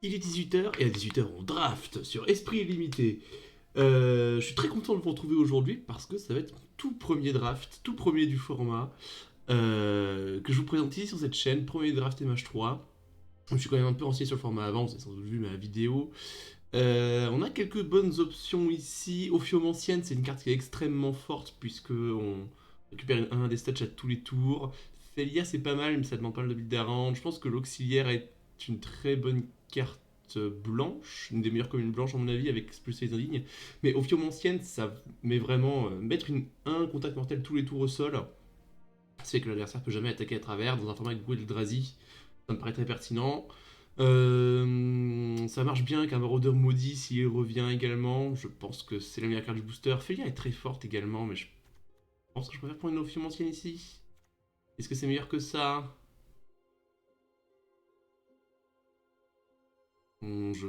Il est 18 h et à 18 h on draft sur Esprit Illimité. Je suis très content de vous retrouver aujourd'hui parce que ça va être mon tout premier draft, tout premier du format que je vous présente ici sur cette chaîne, premier draft MH3. Je suis quand même un peu ancien sur le format avant, vous avez sans doute vu ma vidéo. On a quelques bonnes options ici. Ophiomancienne, c'est une carte qui est extrêmement forte puisque on récupère un des stats à tous les tours. Félia, c'est pas mal, mais ça demande pas mal de build d'around. Je pense que l'auxiliaire est une très bonne carte blanche, une des meilleures communes blanches à mon avis, avec expulser les indignes. Mais Ophiomancienne, ça met vraiment mettre un contact mortel tous les tours au sol. Ça fait que l'adversaire peut jamais attaquer à travers. Dans un format avec beaucoup d'Eldrazi, ça me paraît très pertinent. Ça marche bien avec un maraudeur maudit s'il revient également. Je pense que c'est la meilleure carte du booster. Félia est très forte également, mais je pense que je préfère prendre une Ophium ancienne ici. Est-ce que c'est meilleur que ça? Je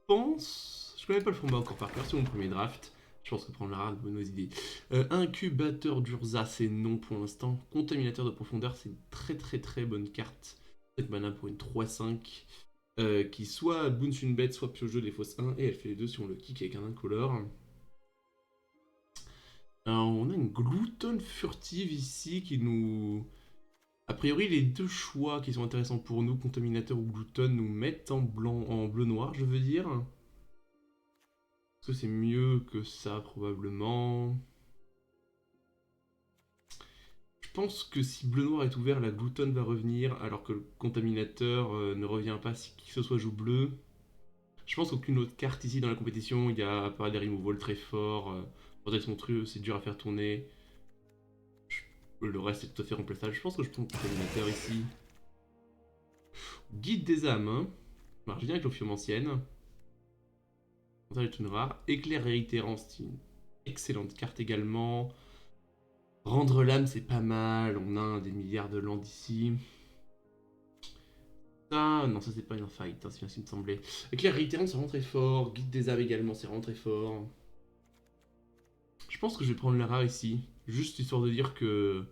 pense. Je connais pas le format encore par cœur, c'est mon premier draft. Je pense que prendre la rare, bonne idée. Incubateur d'Urza, c'est non pour l'instant. Contaminateur de profondeur, c'est une très très très bonne carte. 7 mana pour une 3-5. Qui soit bounce une bête, soit pioche 2 des fausses 1, et elle fait les deux si on le kick avec un incolore. Alors, on a une gloutonne furtive ici qui nous... A priori, les deux choix qui sont intéressants pour nous, contaminateur ou gloutonne, nous mettent en blanc, en bleu-noir, je veux dire. Est-ce que c'est mieux que ça, probablement? Je pense que si bleu-noir est ouvert, la gloutonne va revenir, alors que le contaminateur ne revient pas si qui que ce soit joue bleu. Je pense qu'aucune autre carte ici dans la compétition, il y a pas des removals très forts. Protection truc, c'est dur à faire tourner. Le reste est tout à fait remplaçable. Je pense que je prends le contaminateur ici. Guide des âmes, hein. Marche bien avec l'ophium ancienne. Ça est une rare. Éclair réitérant, c'est une excellente carte également. Rendre l'âme, c'est pas mal. On a un des milliards de landes ici. Ça, non, ça c'est pas une fight, hein, c'est bien ce qui me semblait. Éclair réitérant, c'est vraiment très fort. Guide des âmes également, c'est vraiment très fort. Je pense que je vais prendre la rare ici. Juste histoire de dire que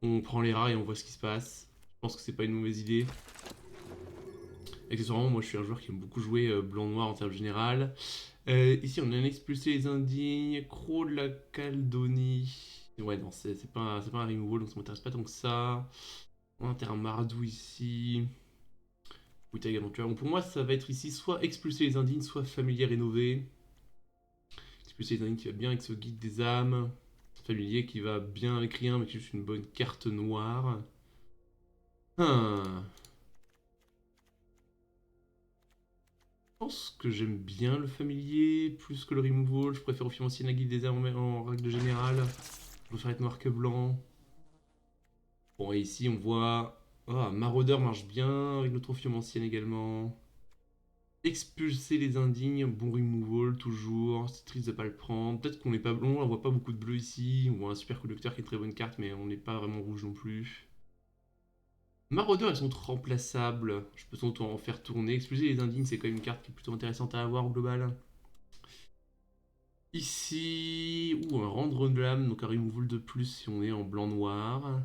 on prend les rares et on voit ce qui se passe. Je pense que c'est pas une mauvaise idée. Accessoirement, moi je suis un joueur qui aime beaucoup jouer blanc-noir en termes général. Ici, on a un expulsé les indignes, Croc de la Caldonie. Ouais, non, c'est pas un removal, donc ça m'intéresse pas tant que ça. On a un terrain Mardou ici. Oui, t'as également tueur. Donc pour moi, ça va être ici soit expulser les indignes, soit familier rénové. Expulser les indignes qui va bien avec ce guide des âmes. Familier qui va bien avec rien, mais qui est juste une bonne carte noire. Je pense que j'aime bien le familier plus que le removal. Je préfère officiellement la guide des âmes en règle générale. Je préfère être noir que blanc. Bon, et ici on voit. Ah, Maraudeur marche bien avec notre ophium ancienne également. Expulser les indignes, bon removal toujours. C'est triste de pas le prendre. Peut-être qu'on n'est pas blond, on voit pas beaucoup de bleu ici. On voit un super conducteur qui est une très bonne carte, mais on n'est pas vraiment rouge non plus. Maraudeurs, elles sont remplaçables. Je peux sans doute en faire tourner. Expulser les indignes, c'est quand même une carte qui est plutôt intéressante à avoir au global. Ici, un rendre de l'âme, donc un removal de plus si on est en blanc-noir.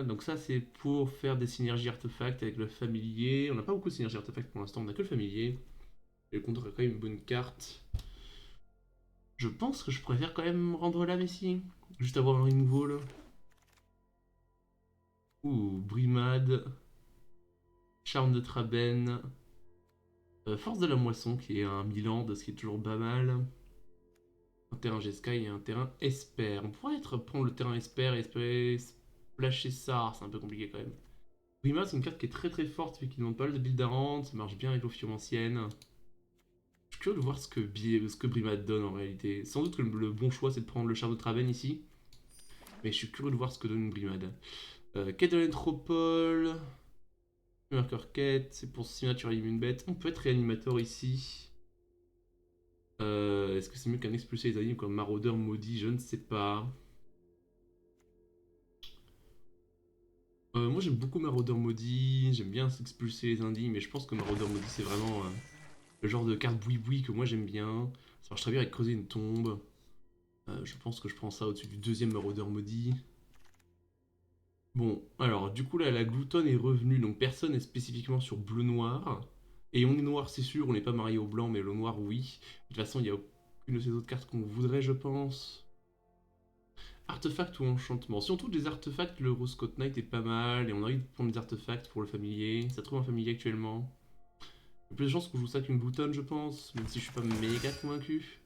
Donc ça c'est pour faire des synergies artefacts avec le familier. On n'a pas beaucoup de synergies artefacts pour l'instant, on n'a que le familier. Et le contre a quand même une bonne carte. Je pense que je préfère quand même rendre l'âme ici. Juste avoir un removal. Brimade. Charme de Traben. Force de la moisson qui est un Milan, ce qui est toujours pas mal. Un terrain Jeskai et un terrain Esper. On pourrait prendre le terrain Esper et espérer splasher ça. C'est un peu compliqué quand même. Brimade, c'est une carte qui est très très forte, mais qui demande pas mal de build around. Ça marche bien avec l'Ophium ancienne. Je suis curieux de voir ce que Brimade donne en réalité. Sans doute que le bon choix c'est de prendre le char de Traven ici. Mais je suis curieux de voir ce que donne une Brimade. Quête de l'Entropole. Mercure Quête, c'est pour signature une bête. On peut être réanimateur ici. Est-ce que c'est mieux qu'un expulsé les animes comme maraudeur maudit? Je ne sais pas. Moi j'aime beaucoup Maraudeur Maudit, j'aime bien expulser les indies, mais je pense que Maraudeur Maudit c'est vraiment le genre de carte boui-boui que moi j'aime bien. Ça marche très bien avec creuser une tombe. Je pense que je prends ça au-dessus du deuxième Maraudeur Maudit. Bon, alors du coup là, la gloutonne est revenue, donc personne n'est spécifiquement sur bleu-noir. Et on est noir, c'est sûr, on n'est pas marié au blanc, mais le noir, oui. De toute façon, il n'y a aucune de ces autres cartes qu'on voudrait, je pense. Artefact ou enchantement. Si on trouve des artefacts, le Rose Coat Knight est pas mal, et on a envie de prendre des artefacts pour le familier. Ça trouve un familier actuellement. Il y a plus de chances qu'on joue ça qu'une gloutonne, je pense, même si je suis pas méga convaincu.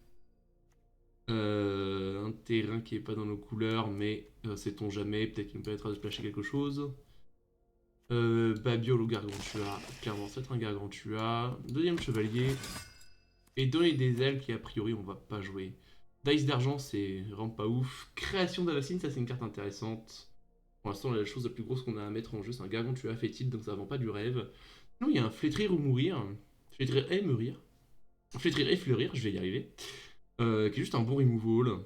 Un terrain qui est pas dans nos couleurs, mais sait-on jamais, peut-être qu'il nous permettra de splasher quelque chose. Babiole ou Gargantua, clairement ça va être un Gargantua. Deuxième chevalier. Et donner des ailes qui a priori on va pas jouer. Dice d'argent c'est vraiment pas ouf. Création d'Avacine, ça c'est une carte intéressante. Pour l'instant la chose la plus grosse qu'on a à mettre en jeu c'est un Gargantua fétide donc ça vend pas du rêve. Sinon il y a un Flétrir ou Mourir. Flétrir et Mourir. Flétrir et Fleurir, je vais y arriver. Qui est juste un bon removal.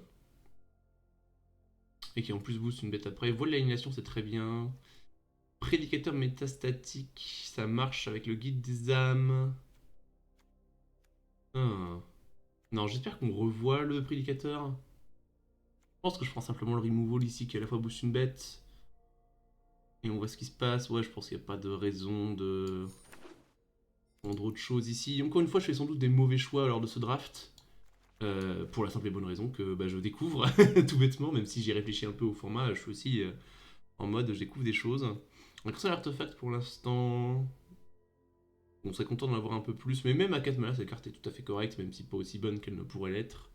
Et qui en plus booste une bête après. Voile d'alignation c'est très bien. Prédicateur métastatique, ça marche avec le guide des âmes. Ah. Non, j'espère qu'on revoit le prédicateur. Je pense que je prends simplement le removal ici qui à la fois booste une bête. Et on voit ce qui se passe. Ouais, je pense qu'il n'y a pas de raison de prendre autre chose ici. Encore une fois, je fais sans doute des mauvais choix lors de ce draft. Pour la simple et bonne raison que bah, je découvre tout bêtement, même si j'ai réfléchi un peu au format, je suis aussi en mode je découvre des choses. On a que ça l'artefact pour l'instant. On serait content d'en avoir un peu plus, mais même à 4 mana, cette carte est tout à fait correcte, même si pas aussi bonne qu'elle ne pourrait l'être.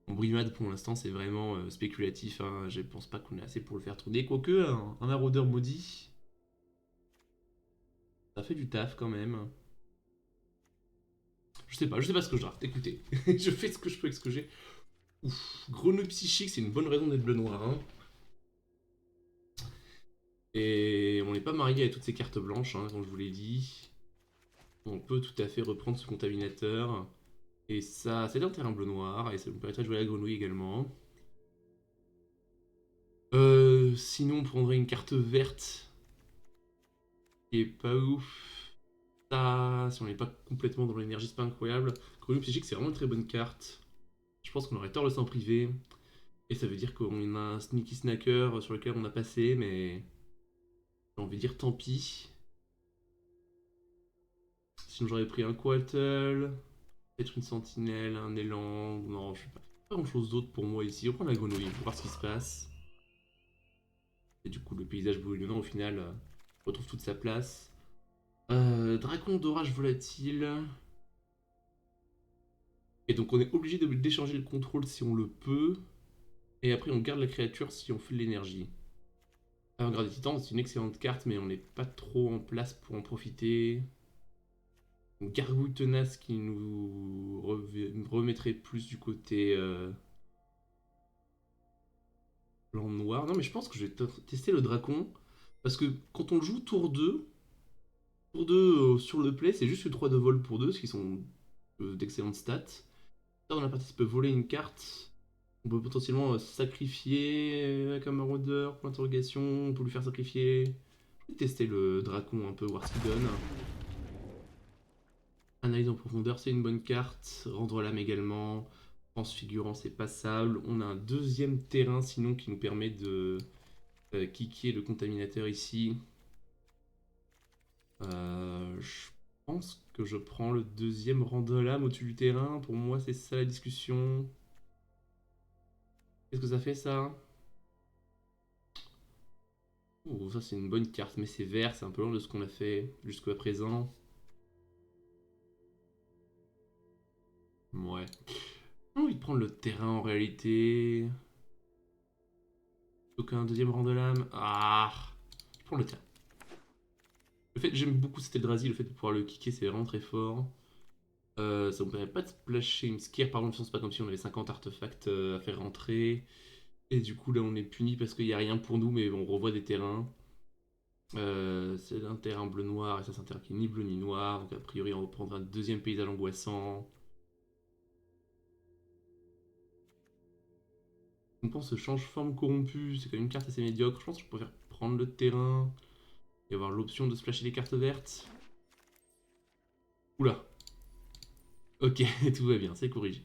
En Brimade, pour l'instant, c'est vraiment spéculatif. Hein. Je pense pas qu'on ait assez pour le faire tourner. Quoique, un maraudeur maudit, ça fait du taf quand même. Je sais pas ce que je draft. Écoutez, je fais ce que je peux avec ce que j'ai. Ouf, Grenouille psychique, c'est une bonne raison d'être bleu-noir. Hein. Et on n'est pas marié à toutes ces cartes blanches, hein, comme je vous l'ai dit. On peut tout à fait reprendre ce contaminateur. Et ça, c'est un terrain bleu-noir, et ça nous permettrait de jouer à la grenouille également. Sinon, on prendrait une carte verte qui est pas ouf. Ça, si on n'est pas complètement dans l'énergie, c'est pas incroyable. Grenouille psychique, c'est vraiment une très bonne carte. Je pense qu'on aurait tort de s'en priver. Et ça veut dire qu'on a un sneaky snacker sur lequel on a passé, mais j'ai envie de dire tant pis. Sinon, j'aurais pris un Quattle, peut-être une sentinelle, un élan. Non, je sais pas grand chose d'autre pour moi ici. On prend la grenouille pour voir ce qui se passe. Et du coup, le paysage bouillonnant, au final, retrouve toute sa place. Dracon d'orage volatile. Et donc, on est obligé d'échanger le contrôle si on le peut. Et après, on garde la créature si on fait de l'énergie. Avant-garde des titans, c'est une excellente carte, mais on n'est pas trop en place pour en profiter. Une gargouille tenace qui nous remettrait plus du côté blanc-noir. Non, mais je pense que je vais tester le dracon. Parce que quand on le joue tour 2 sur le play, c'est juste que 3 de vol pour 2, ce qui sont d'excellentes stats. Dans la partie, peut voler une carte. On peut potentiellement sacrifier avec un maraudeur, point d'interrogation. On peut lui faire sacrifier. Je vais tester le dracon un peu, voir ce qu'il donne. Analyse en profondeur, c'est une bonne carte. Rendre l'âme également. Transfigurant, c'est passable. On a un deuxième terrain sinon qui nous permet de kicker le contaminateur ici. Je pense que je prends le deuxième rang de l'âme au-dessus du terrain. Pour moi, c'est ça la discussion. Qu'est-ce que ça fait ça? Oh, ça c'est une bonne carte, mais c'est vert, c'est un peu loin de ce qu'on a fait jusqu'à présent. Ouais. J'ai envie de prendre le terrain en réalité. Donc un deuxième rang de l'âme. Ah, je prends le terrain. Le fait, j'aime beaucoup cet Eldrazi, le fait de pouvoir le kicker, c'est vraiment très fort. Ça me permet pas de splasher une Skir, par contre, c'est pas comme si on avait 50 artefacts à faire rentrer. Et du coup, là, on est puni parce qu'il n'y a rien pour nous, mais on revoit des terrains. C'est un terrain bleu-noir, et ça, c'est un terrain qui est ni bleu ni noir. Donc, a priori, on reprendra un deuxième paysage angoissant. On pense change forme corrompue, c'est quand même une carte assez médiocre. Je pense que je préfère prendre le terrain et avoir l'option de splasher les cartes vertes. Oula. Ok, tout va bien, c'est corrigé.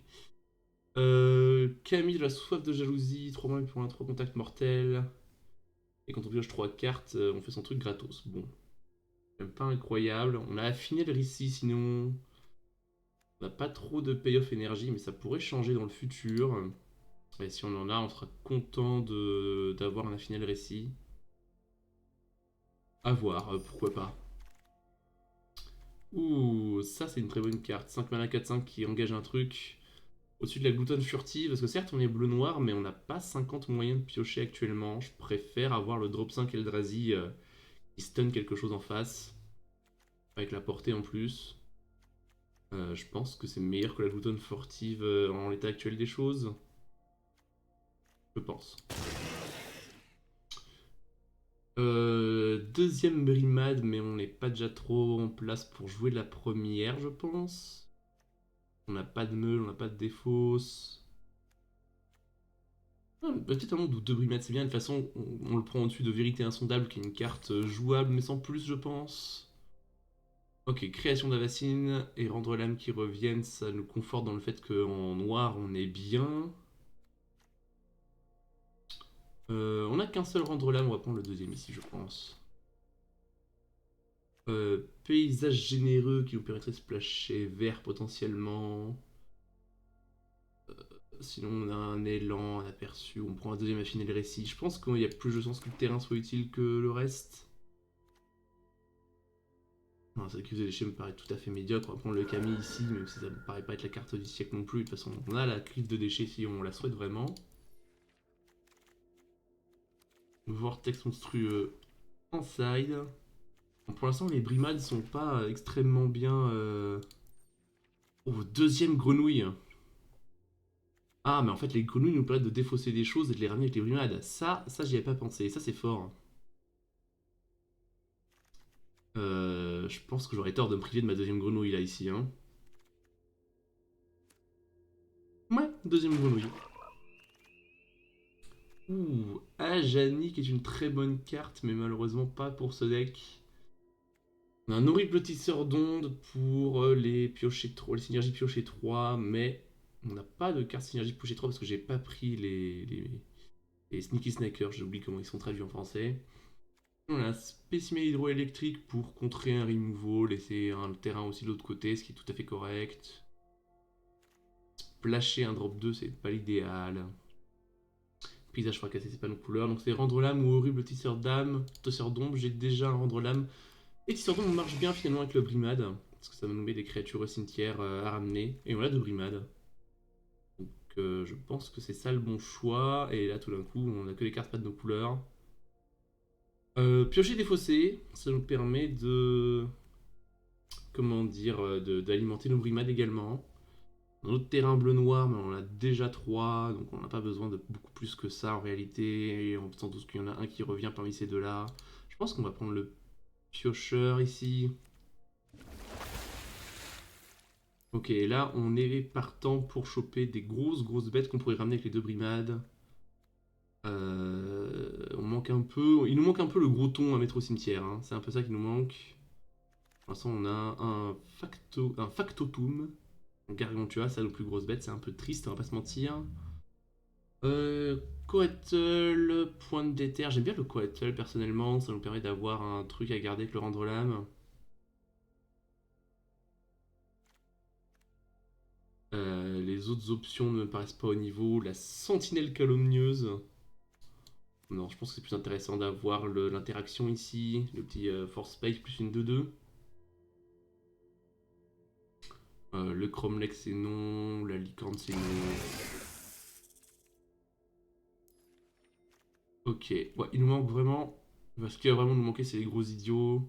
Camille, la soif de jalousie, 3 mains pour un 3 contacts mortels. Et quand on pioche 3 cartes, on fait son truc gratos. Bon, même pas incroyable. On a affiné le récit, sinon on n'a pas trop de payoff énergie, mais ça pourrait changer dans le futur. Et si on en a, on sera content d'avoir un affiné le récit. À voir, pourquoi pas. Ouh, ça c'est une très bonne carte. 5 mana 4-5 qui engage un truc au-dessus de la gloutonne furtive. Parce que certes, on est bleu-noir, mais on n'a pas 50 moyens de piocher actuellement. Je préfère avoir le drop 5 Eldrazi qui stun quelque chose en face. Avec la portée en plus. Je pense que c'est meilleur que la gloutonne furtive en l'état actuel des choses. Je pense. Deuxième brimade, mais on n'est pas déjà trop en place pour jouer la première, je pense. On n'a pas de meule, on n'a pas de défausse. Ah, peut-être un monde où deux brimades, c'est bien. De toute façon, on le prend au-dessus de Vérité Insondable, qui est une carte jouable, mais sans plus, je pense. Ok, création d'Avacine et rendre l'âme qui revienne, ça nous conforte dans le fait qu'en noir, on est bien. On n'a qu'un seul rendre l'âme, on va prendre le deuxième ici, je pense. Paysage généreux qui nous permettrait de splasher vert potentiellement. Sinon, on a un élan, un aperçu, on prend un deuxième affiner le récit. Je pense qu'il y a plus de chances que le terrain soit utile que le reste. Non, s'accuser les me paraît tout à fait médiocre. On va prendre le Camille ici, même si ça me paraît pas être la carte du siècle non plus. De toute façon, on a la cliff de déchets si on la souhaite vraiment. Vortex monstrueux en side. Bon, pour l'instant, les brimades sont pas extrêmement bien. Oh, deuxième grenouille. Ah, mais en fait, les grenouilles nous permettent de défausser des choses et de les ramener avec les brimades. Ça j'y avais pas pensé. Ça, c'est fort. Je pense que j'aurais tort de me priver de ma deuxième grenouille là, ici. Hein. Ouais, deuxième grenouille. Ouh, Ajani qui est une très bonne carte, mais malheureusement pas pour ce deck. On a un horrible tisseur d'ondes pour les piocher 3, les synergies piocher 3, mais on n'a pas de carte synergie piocher 3 parce que j'ai pas pris les Sneaky Snackers, j'ai oublié comment ils sont traduits en français. On a un spécimen hydroélectrique pour contrer un removal, laisser un terrain aussi de l'autre côté, ce qui est tout à fait correct. Splasher un drop 2, c'est pas l'idéal. Paysage fracassé, c'est pas nos couleurs. Donc c'est rendre l'âme ou horrible tisseur d'âme, tisseur d'ombre. J'ai déjà un rendre l'âme. Et tisseur d'ombre marche bien finalement avec le brimade. Parce que ça va nous mettre des créatures au cimetière à ramener. Et on a deux brimades. Donc je pense que c'est ça le bon choix. Et là tout d'un coup, on a que les cartes pas de nos couleurs. Piocher des fossés, ça nous permet de. Comment dire, d'alimenter nos brimades également. Notre terrain bleu-noir, mais on en a déjà 3, donc on n'a pas besoin de beaucoup plus que ça en réalité. Et on sent tous qu'il y en a un qui revient parmi ces deux-là. Je pense qu'on va prendre le piocheur ici. Ok, là on est partant pour choper des grosses bêtes qu'on pourrait ramener avec les deux brimades. On manque un peu, il nous manque un peu le gros ton à mettre au cimetière, hein. C'est un peu ça qui nous manque. Pour l'instant on a un factotum. Gargantua, ça nos plus grosses bêtes, c'est un peu triste, on va pas se mentir. Coatl, point de déter. J'aime bien le Coatl personnellement, ça nous permet d'avoir un truc à garder avec le rendre l'âme. Les autres options ne me paraissent pas au niveau. La sentinelle calomnieuse. Non, je pense que c'est plus intéressant d'avoir l'interaction ici. Le petit force spike plus une 2-2. Le Chromelex c'est non. La licorne c'est non. Ok, ouais, il nous manque vraiment. Ce qui va vraiment nous manquer, c'est les gros idiots.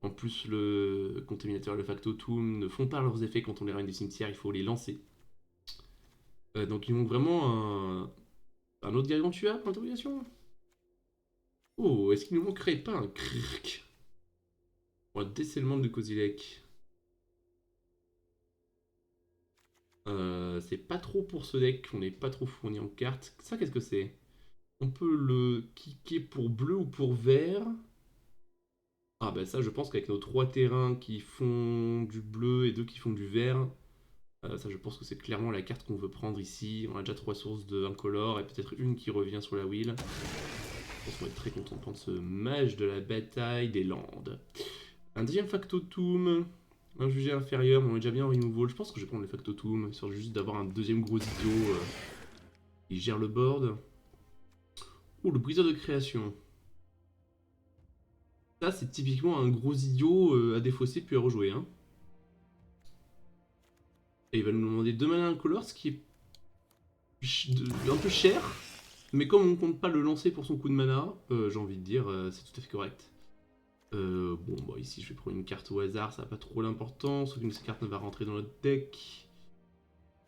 En plus, le contaminateur et le factotum ne font pas leurs effets quand on les ramène des cimetières, il faut les lancer. Donc il manque vraiment un autre gargantua, point d'interrogation. Oh, est-ce qu'il nous manquerait pas un Krrk pour un décèlement de Kozilek? C'est pas trop pour ce deck, on n'est pas trop fourni en cartes. Ça, qu'est-ce que c'est? On peut le kicker pour bleu ou pour vert. Ah bah ça, je pense qu'avec nos 3 terrains qui font du bleu et 2 qui font du vert, ça, je pense que c'est clairement la carte qu'on veut prendre ici. On a déjà 3 sources de incolore et peut-être une qui revient sur la wheel. Je pense qu'on va être très content de prendre ce mage de la bataille des Landes. Un deuxième factotum, un jugé inférieur, on est déjà bien en removal. Je pense que je vais prendre le factotum, histoire juste d'avoir un deuxième gros idiot qui gère le board. Oh, le briseur de création. Ça, c'est typiquement un gros idiot à défausser puis à rejouer. Hein. Et il va nous demander 2 mana incolore, ce qui est un peu cher. Mais comme on ne compte pas le lancer pour son coup de mana, j'ai envie de dire, c'est tout à fait correct. Bon, bah ici je vais prendre une carte au hasard, ça n'a pas trop l'importance, aucune de ces cartes ne va rentrer dans notre deck.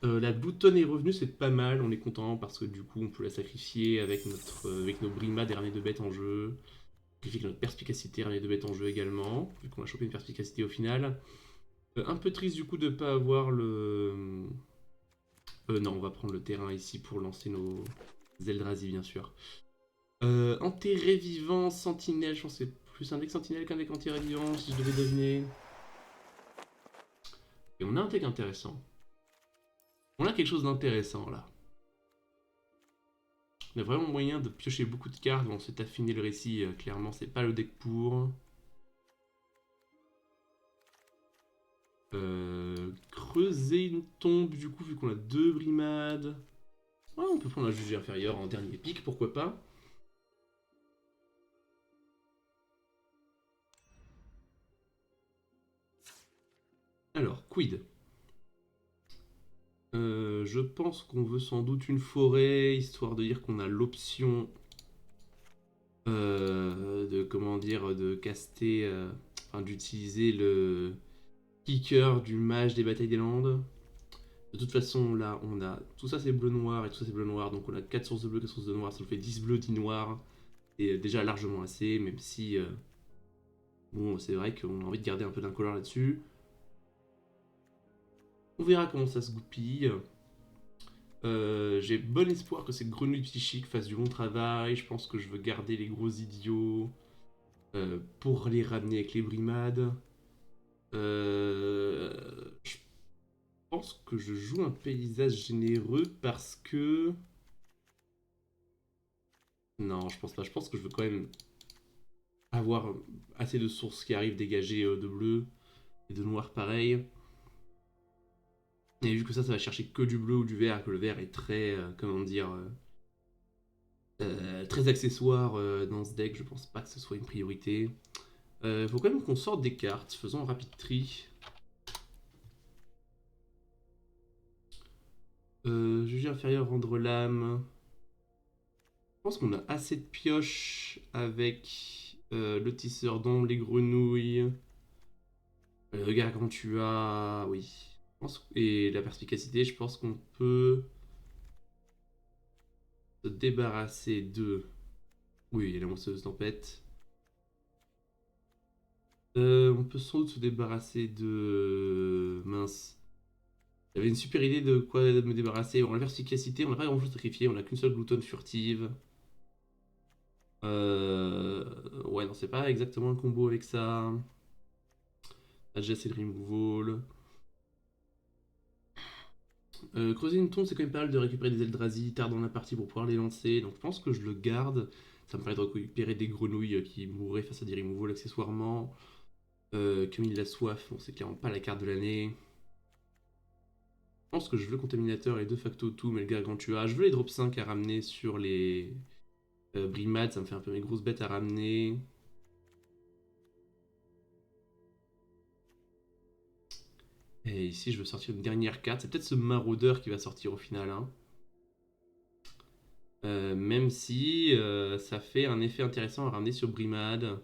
La gloutonne est revenue, c'est pas mal, on est content parce que du coup on peut la sacrifier avec, avec nos Brima des ramener de bêtes en jeu. Sacrifier notre perspicacité, ramener de bêtes en jeu également, vu qu'on a chopé une perspicacité au final. Un peu triste du coup de ne pas avoir le... non, on va prendre le terrain ici pour lancer nos Eldrazi bien sûr. Enterré vivant, sentinelle, je pense que c'est plus un deck sentinelle qu'un deck enterré vivant si je devais deviner. Et on a un deck intéressant. On a quelque chose d'intéressant là. On a vraiment moyen de piocher beaucoup de cartes, on s'est affiné le récit, clairement c'est pas le deck pour. Creuser une tombe du coup vu qu'on a 2 brimades. Ouais, on peut prendre un jugé inférieur en dernier pic, pourquoi pas. Alors, quid je pense qu'on veut sans doute une forêt, histoire de dire qu'on a l'option de, comment dire, de caster, enfin d'utiliser le kicker du mage des batailles des Landes. De toute façon, là, on a, tout ça c'est bleu-noir et tout ça c'est bleu-noir, donc on a 4 sources de bleu, 4 sources de noir, ça nous fait 10 bleus, 10 noirs, et déjà largement assez, même si, bon, c'est vrai qu'on a envie de garder un peu d'incolore là-dessus. On verra comment ça se goupille. J'ai bon espoir que cette grenouille psychique fasse du bon travail. Je pense que je veux garder les gros idiots pour les ramener avec les brimades. Je pense que je joue un paysage généreux parce que... Non, je pense pas. Je pense que je veux quand même avoir assez de sources qui arrivent dégagées de bleu et de noir pareil. Et vu que ça va chercher que du bleu ou du vert, que le vert est très, comment dire, très accessoire dans ce deck, je pense pas que ce soit une priorité. Faut quand même qu'on sorte des cartes, faisons un rapid tri. Juger inférieur, rendre l'âme. Je pense qu'on a assez de pioches avec le tisseur d'ombre, les grenouilles, Gargantua, oui. Et la perspicacité, je pense qu'on peut se débarrasser de... Oui, la monstreuse tempête. On peut sans doute se débarrasser de... Mince. J'avais une super idée de quoi me débarrasser. On a la perspicacité, on n'a pas grand chose à sacrifier, on a qu'une seule gloutonne furtive. Ouais, non, c'est pas exactement un combo avec ça. Déjà, c'est le removal. Creuser une tombe, c'est quand même pas mal de récupérer des Eldrazi tard dans la partie pour pouvoir les lancer. Donc je pense que je le garde. Ça me permet de récupérer des grenouilles qui mourraient face à des removals accessoirement. Comme il a soif, bon, c'est clairement pas la carte de l'année. Je pense que je veux le contaminateur et de facto tout, mais le Gargantua. Je veux les drop 5 à ramener sur les brimades, ça me fait un peu mes grosses bêtes à ramener. Et ici, je veux sortir une dernière carte. C'est peut-être ce maraudeur qui va sortir au final. Hein. Même si ça fait un effet intéressant à ramener sur Brimade.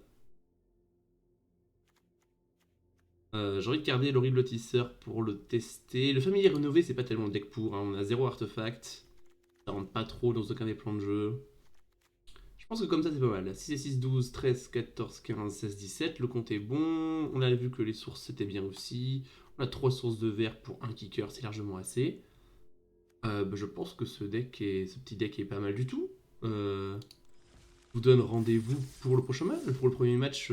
J'ai envie de garder l'horrible tisseur pour le tester. Le familier rénové, c'est pas tellement le deck pour. Hein. On a 0 artefact. Ça rentre pas trop dans aucun des plans de jeu. Je pense que comme ça, c'est pas mal. 6 et 6, 12, 13, 14, 15, 16, 17. Le compte est bon. On a vu que les sources, c'était bien aussi. On a 3 sources de verre pour un kicker, c'est largement assez. Bah, je pense que ce petit deck est pas mal du tout. Vous donne rendez-vous pour le prochain match, pour le premier match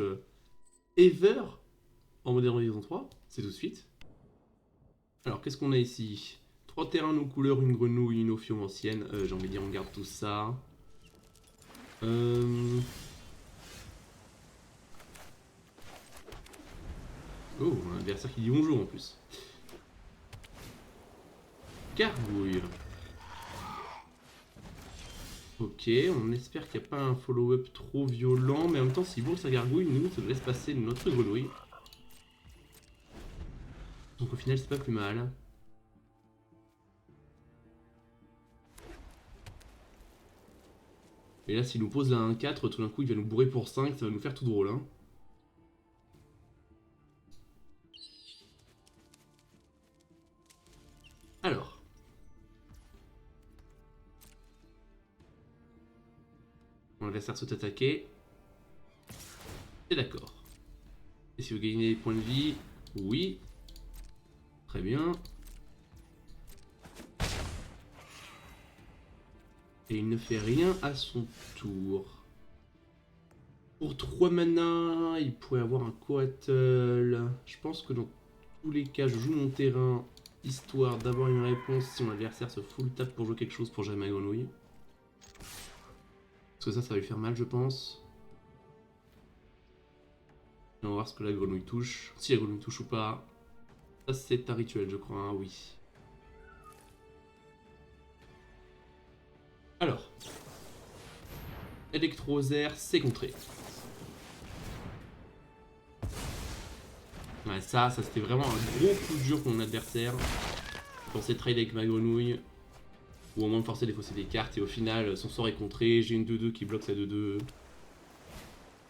ever en Modern Horizon 3. C'est tout de suite. Alors, qu'est-ce qu'on a ici? 3 terrains, nos couleurs, une grenouille, une ophium ancienne. J'ai envie de dire, on garde tout ça. Oh, un adversaire qui dit bonjour en plus. Gargouille. Ok, on espère qu'il n'y a pas un follow-up trop violent, mais en même temps, s'il bourre sa gargouille, nous, ça nous laisse passer notre grenouille. Donc au final, c'est pas plus mal. Et là, s'il nous pose la 1-4, tout d'un coup, il va nous bourrer pour 5, ça va nous faire tout drôle, hein. Alors. Mon adversaire saute attaquer. C'est d'accord. Et si vous gagnez des points de vie, oui. Très bien. Et il ne fait rien à son tour. Pour 3 mana, il pourrait avoir un Coatl. Je pense que dans tous les cas, je joue mon terrain, histoire d'avoir une réponse si mon adversaire se full tap pour jouer quelque chose pour gérer ma grenouille. Parce que ça va lui faire mal, je pense. Et on va voir ce que la grenouille touche. Si la grenouille touche ou pas. Ça, c'est un rituel, je crois, hein, oui. Alors. Electrozer, c'est contré. Ouais, ça c'était vraiment un gros coup dur pour mon adversaire. Je pensais trade avec ma grenouille. Ou au moins me forcer à défausser des cartes. Et au final, son sort est contré. J'ai une 2-2 qui bloque sa 2-2.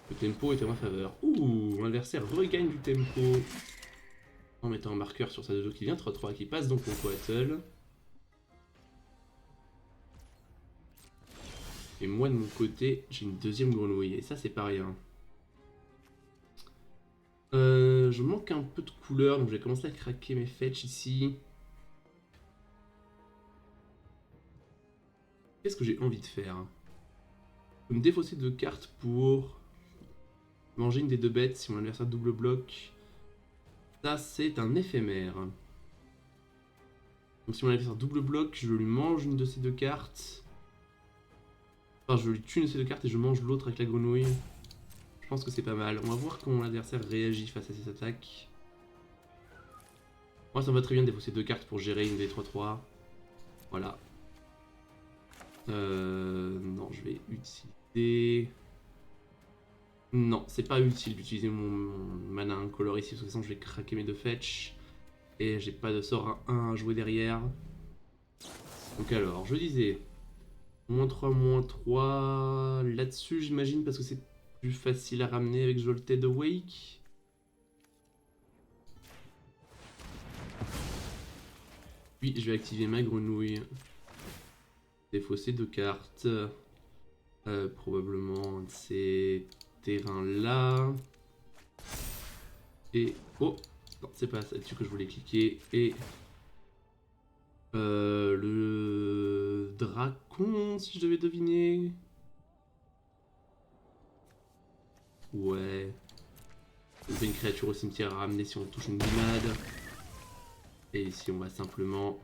Le tempo est à ma faveur. Ouh, mon adversaire regagne du tempo. En mettant un marqueur sur sa 2-2 qui vient 3-3 qui passe donc mon Coatl. Et moi de mon côté, j'ai une deuxième grenouille. Et ça, c'est pas rien. Je manque un peu de couleur, donc je vais commencer à craquer mes fetch ici. Qu'est-ce que j'ai envie de faire? Je vais me défausser 2 cartes pour manger une des 2 bêtes si mon adversaire double bloc. Ça, c'est un éphémère. Donc si mon adversaire double bloc, je lui mange une de ces 2 cartes. Enfin, je lui tue une de ces 2 cartes et je mange l'autre avec la grenouille. Je pense que c'est pas mal. On va voir comment l'adversaire réagit face à ces attaques. Moi, ça me va très bien de défausser 2 cartes pour gérer une des 3-3. Voilà. Non, je vais utiliser... Non, c'est pas utile d'utiliser mon mana incolore ici, parce que sinon je vais craquer mes 2 fetch. Et j'ai pas de sort à 1 à jouer derrière. Donc alors, je disais... -3, là-dessus j'imagine, parce que c'est plus facile à ramener avec Jolted Awake. Puis je vais activer ma grenouille. Défausser 2 cartes. Probablement de ces terrains-là. Et... Oh! Non, c'est pas là-dessus que je voulais cliquer. Et... le... Dracon, si je devais deviner. Ouais. On fait une créature au cimetière à ramener si on touche une grenade. Et ici, on va simplement...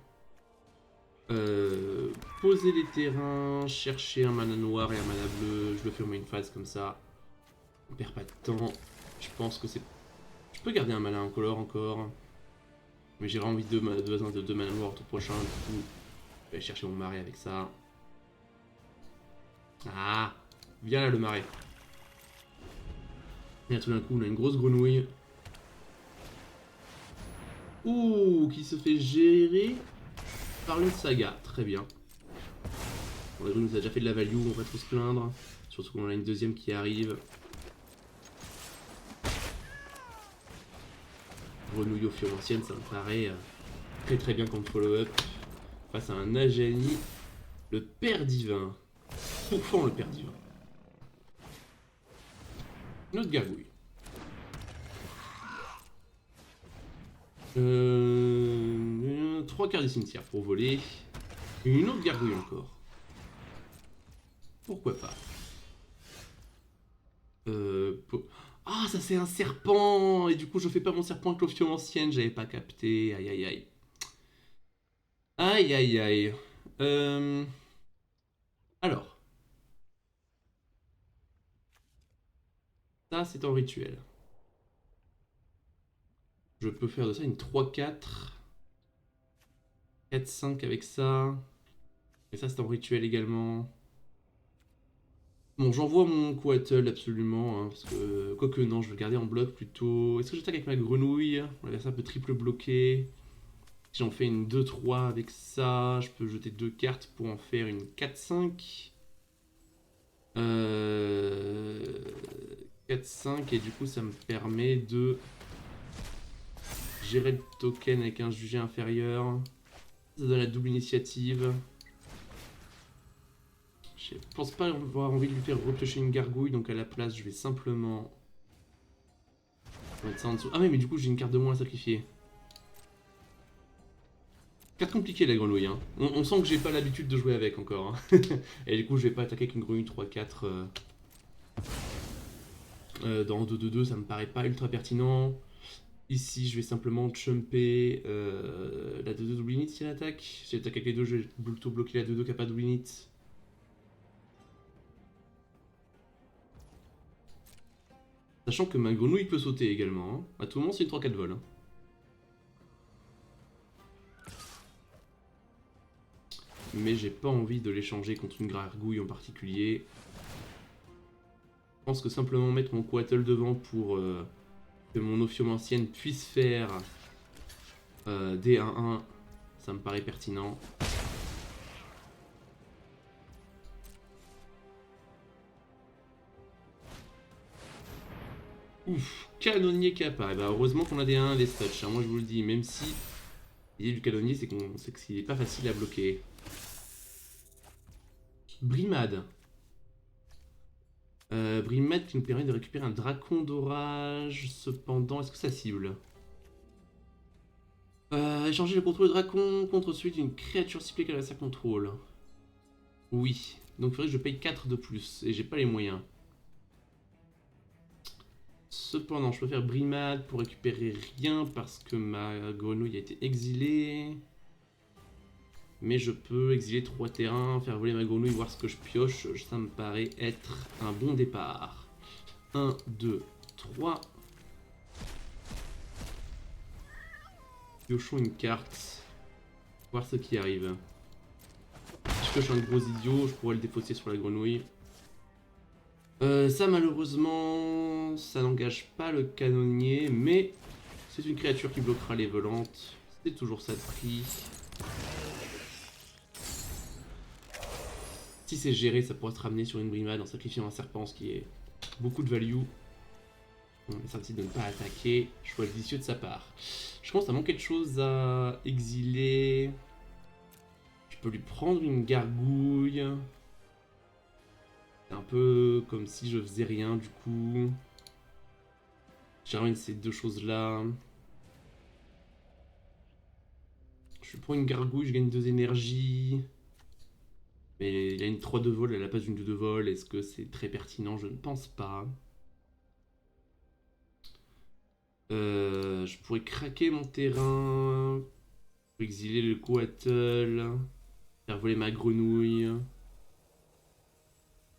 poser les terrains, chercher un mana noir et un mana bleu. Je le fais au moins une phase comme ça. On perd pas de temps. Je pense que c'est... Je peux garder un mana incolore encore. Mais j'ai vraiment envie de besoin de 2 mana noirs au tour prochain. Du coup, je vais aller chercher mon marais avec ça. Ah! Viens là le marais. Et là tout d'un coup, on a une grosse grenouille. Ouh! Qui se fait gérer par une saga. Très bien. Bon, la grenouille nous a déjà fait de la value, on va trop se plaindre. Surtout qu'on a une deuxième qui arrive. Grenouille au ancienne, ça me paraît très très bien comme follow-up. Face à un Ajani, le père divin. Pourquoi le père divin? Une autre gargouille. 3 quarts des cimetières pour voler. Et une autre gargouille encore. Pourquoi pas? Ah, ça c'est un serpent! Et du coup, je fais pas mon serpent avec l'option ancienne, j'avais pas capté. Aïe aïe aïe. Aïe aïe aïe. Alors. Ça, c'est en rituel. Je peux faire de ça une 3-4. 4-5 avec ça. Et ça, c'est en rituel également. Bon, j'envoie mon Quattle absolument, hein, parce que... Quoique non, je vais le garder en bloc plutôt. Est-ce que j'attaque avec ma grenouille? On va faire un peu triple bloqué. Si j'en fais une 2-3 avec ça, je peux jeter 2 cartes pour en faire une 4-5. 4-5, et du coup ça me permet de gérer le token avec un jugé inférieur. Ça donne la double initiative. Je pense pas avoir envie de lui faire repiocher une gargouille, donc à la place je vais simplement mettre ça en dessous. Ah oui, mais du coup j'ai une carte de moins à sacrifier. Carte compliquée la grenouille, hein. On sent que j'ai pas l'habitude de jouer avec encore, hein. Et du coup je vais pas attaquer avec une grenouille 3-4 dans 2-2-2, ça me paraît pas ultra pertinent. Ici je vais simplement chumper la 2-2 double init si elle attaque. Si elle attaque avec les deux, je vais plutôt bloquer la 2-2 qui a pas double init. Sachant que ma grenouille peut sauter également, hein. À tout moment c'est une 3-4 vol, hein. Mais j'ai pas envie de l'échanger contre une gargouille en particulier. Je pense que simplement mettre mon Quattle devant pour que mon Ophiomancienne puisse faire des 1-1, ça me paraît pertinent. Ouf, canonnier qui apparaît. Bah heureusement qu'on a des 1 des touch, hein. Moi je vous le dis, même si l'idée du canonnier c'est qu'il est pas facile à bloquer. Brimade. Brimade qui nous permet de récupérer un dracon d'orage. Cependant, est-ce que ça cible? Échanger le contrôle de dracon contre celui d'une créature ciblée qu'elle a sa contrôle. Oui. Donc il faudrait que je paye 4 de plus. Et j'ai pas les moyens. Cependant, je peux faire Brimade pour récupérer rien parce que ma grenouille a été exilée. Mais je peux exiler 3 terrains, faire voler ma grenouille, voir ce que je pioche. Ça me paraît être un bon départ. 1, 2, 3. Piochons une carte. Voir ce qui arrive. Si je pioche un gros idiot, je pourrais le défausser sur la grenouille. Ça malheureusement, ça n'engage pas le canonnier, mais c'est une créature qui bloquera les volantes. C'est toujours ça de prix. Si c'est géré, ça pourra se ramener sur une brimade en sacrifiant un serpent, ce qui est beaucoup de value. On est sorti de ne pas attaquer. Choix vicieux de sa part. Je pense à manquer de choses à exiler. Je peux lui prendre une gargouille. C'est un peu comme si je faisais rien du coup. Je ramène ces deux choses là. Je prends une gargouille, je gagne 2 énergies. Mais il y a une 3 de vol à la place d'une 2 de vol. Est-ce que c'est très pertinent? Je ne pense pas. Je pourrais craquer mon terrain. Exiler le Quattle. Faire voler ma grenouille.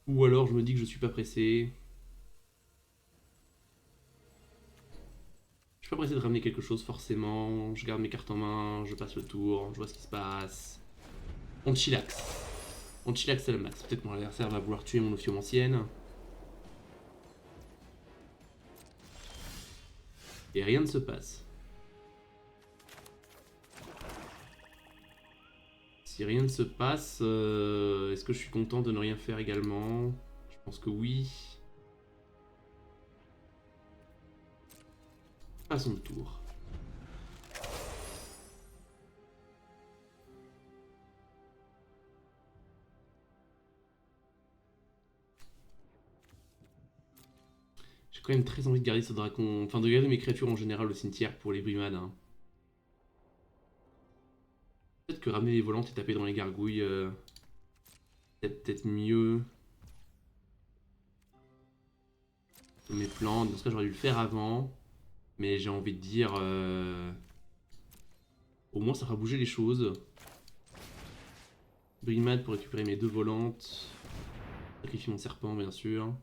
Ou alors je me dis que je suis pas pressé. Je suis pas pressé de ramener quelque chose forcément. Je garde mes cartes en main, je passe le tour, je vois ce qui se passe. On chillax. On chillax à le max. Peut-être que mon adversaire va vouloir tuer mon Ophiomancienne. Et rien ne se passe. Si rien ne se passe, est-ce que je suis content de ne rien faire également? Je pense que oui. Passons le tour. J'ai quand même très envie de garder ce dracon, enfin de garder mes créatures en général au cimetière pour les brimades, hein. Peut-être que ramener les volantes et taper dans les gargouilles, c'est peut-être mieux. Mes plans, dans ce cas j'aurais dû le faire avant. Mais j'ai envie de dire... au moins ça fera bouger les choses. Brimade pour récupérer mes 2 volantes. Sacrifier mon serpent bien sûr.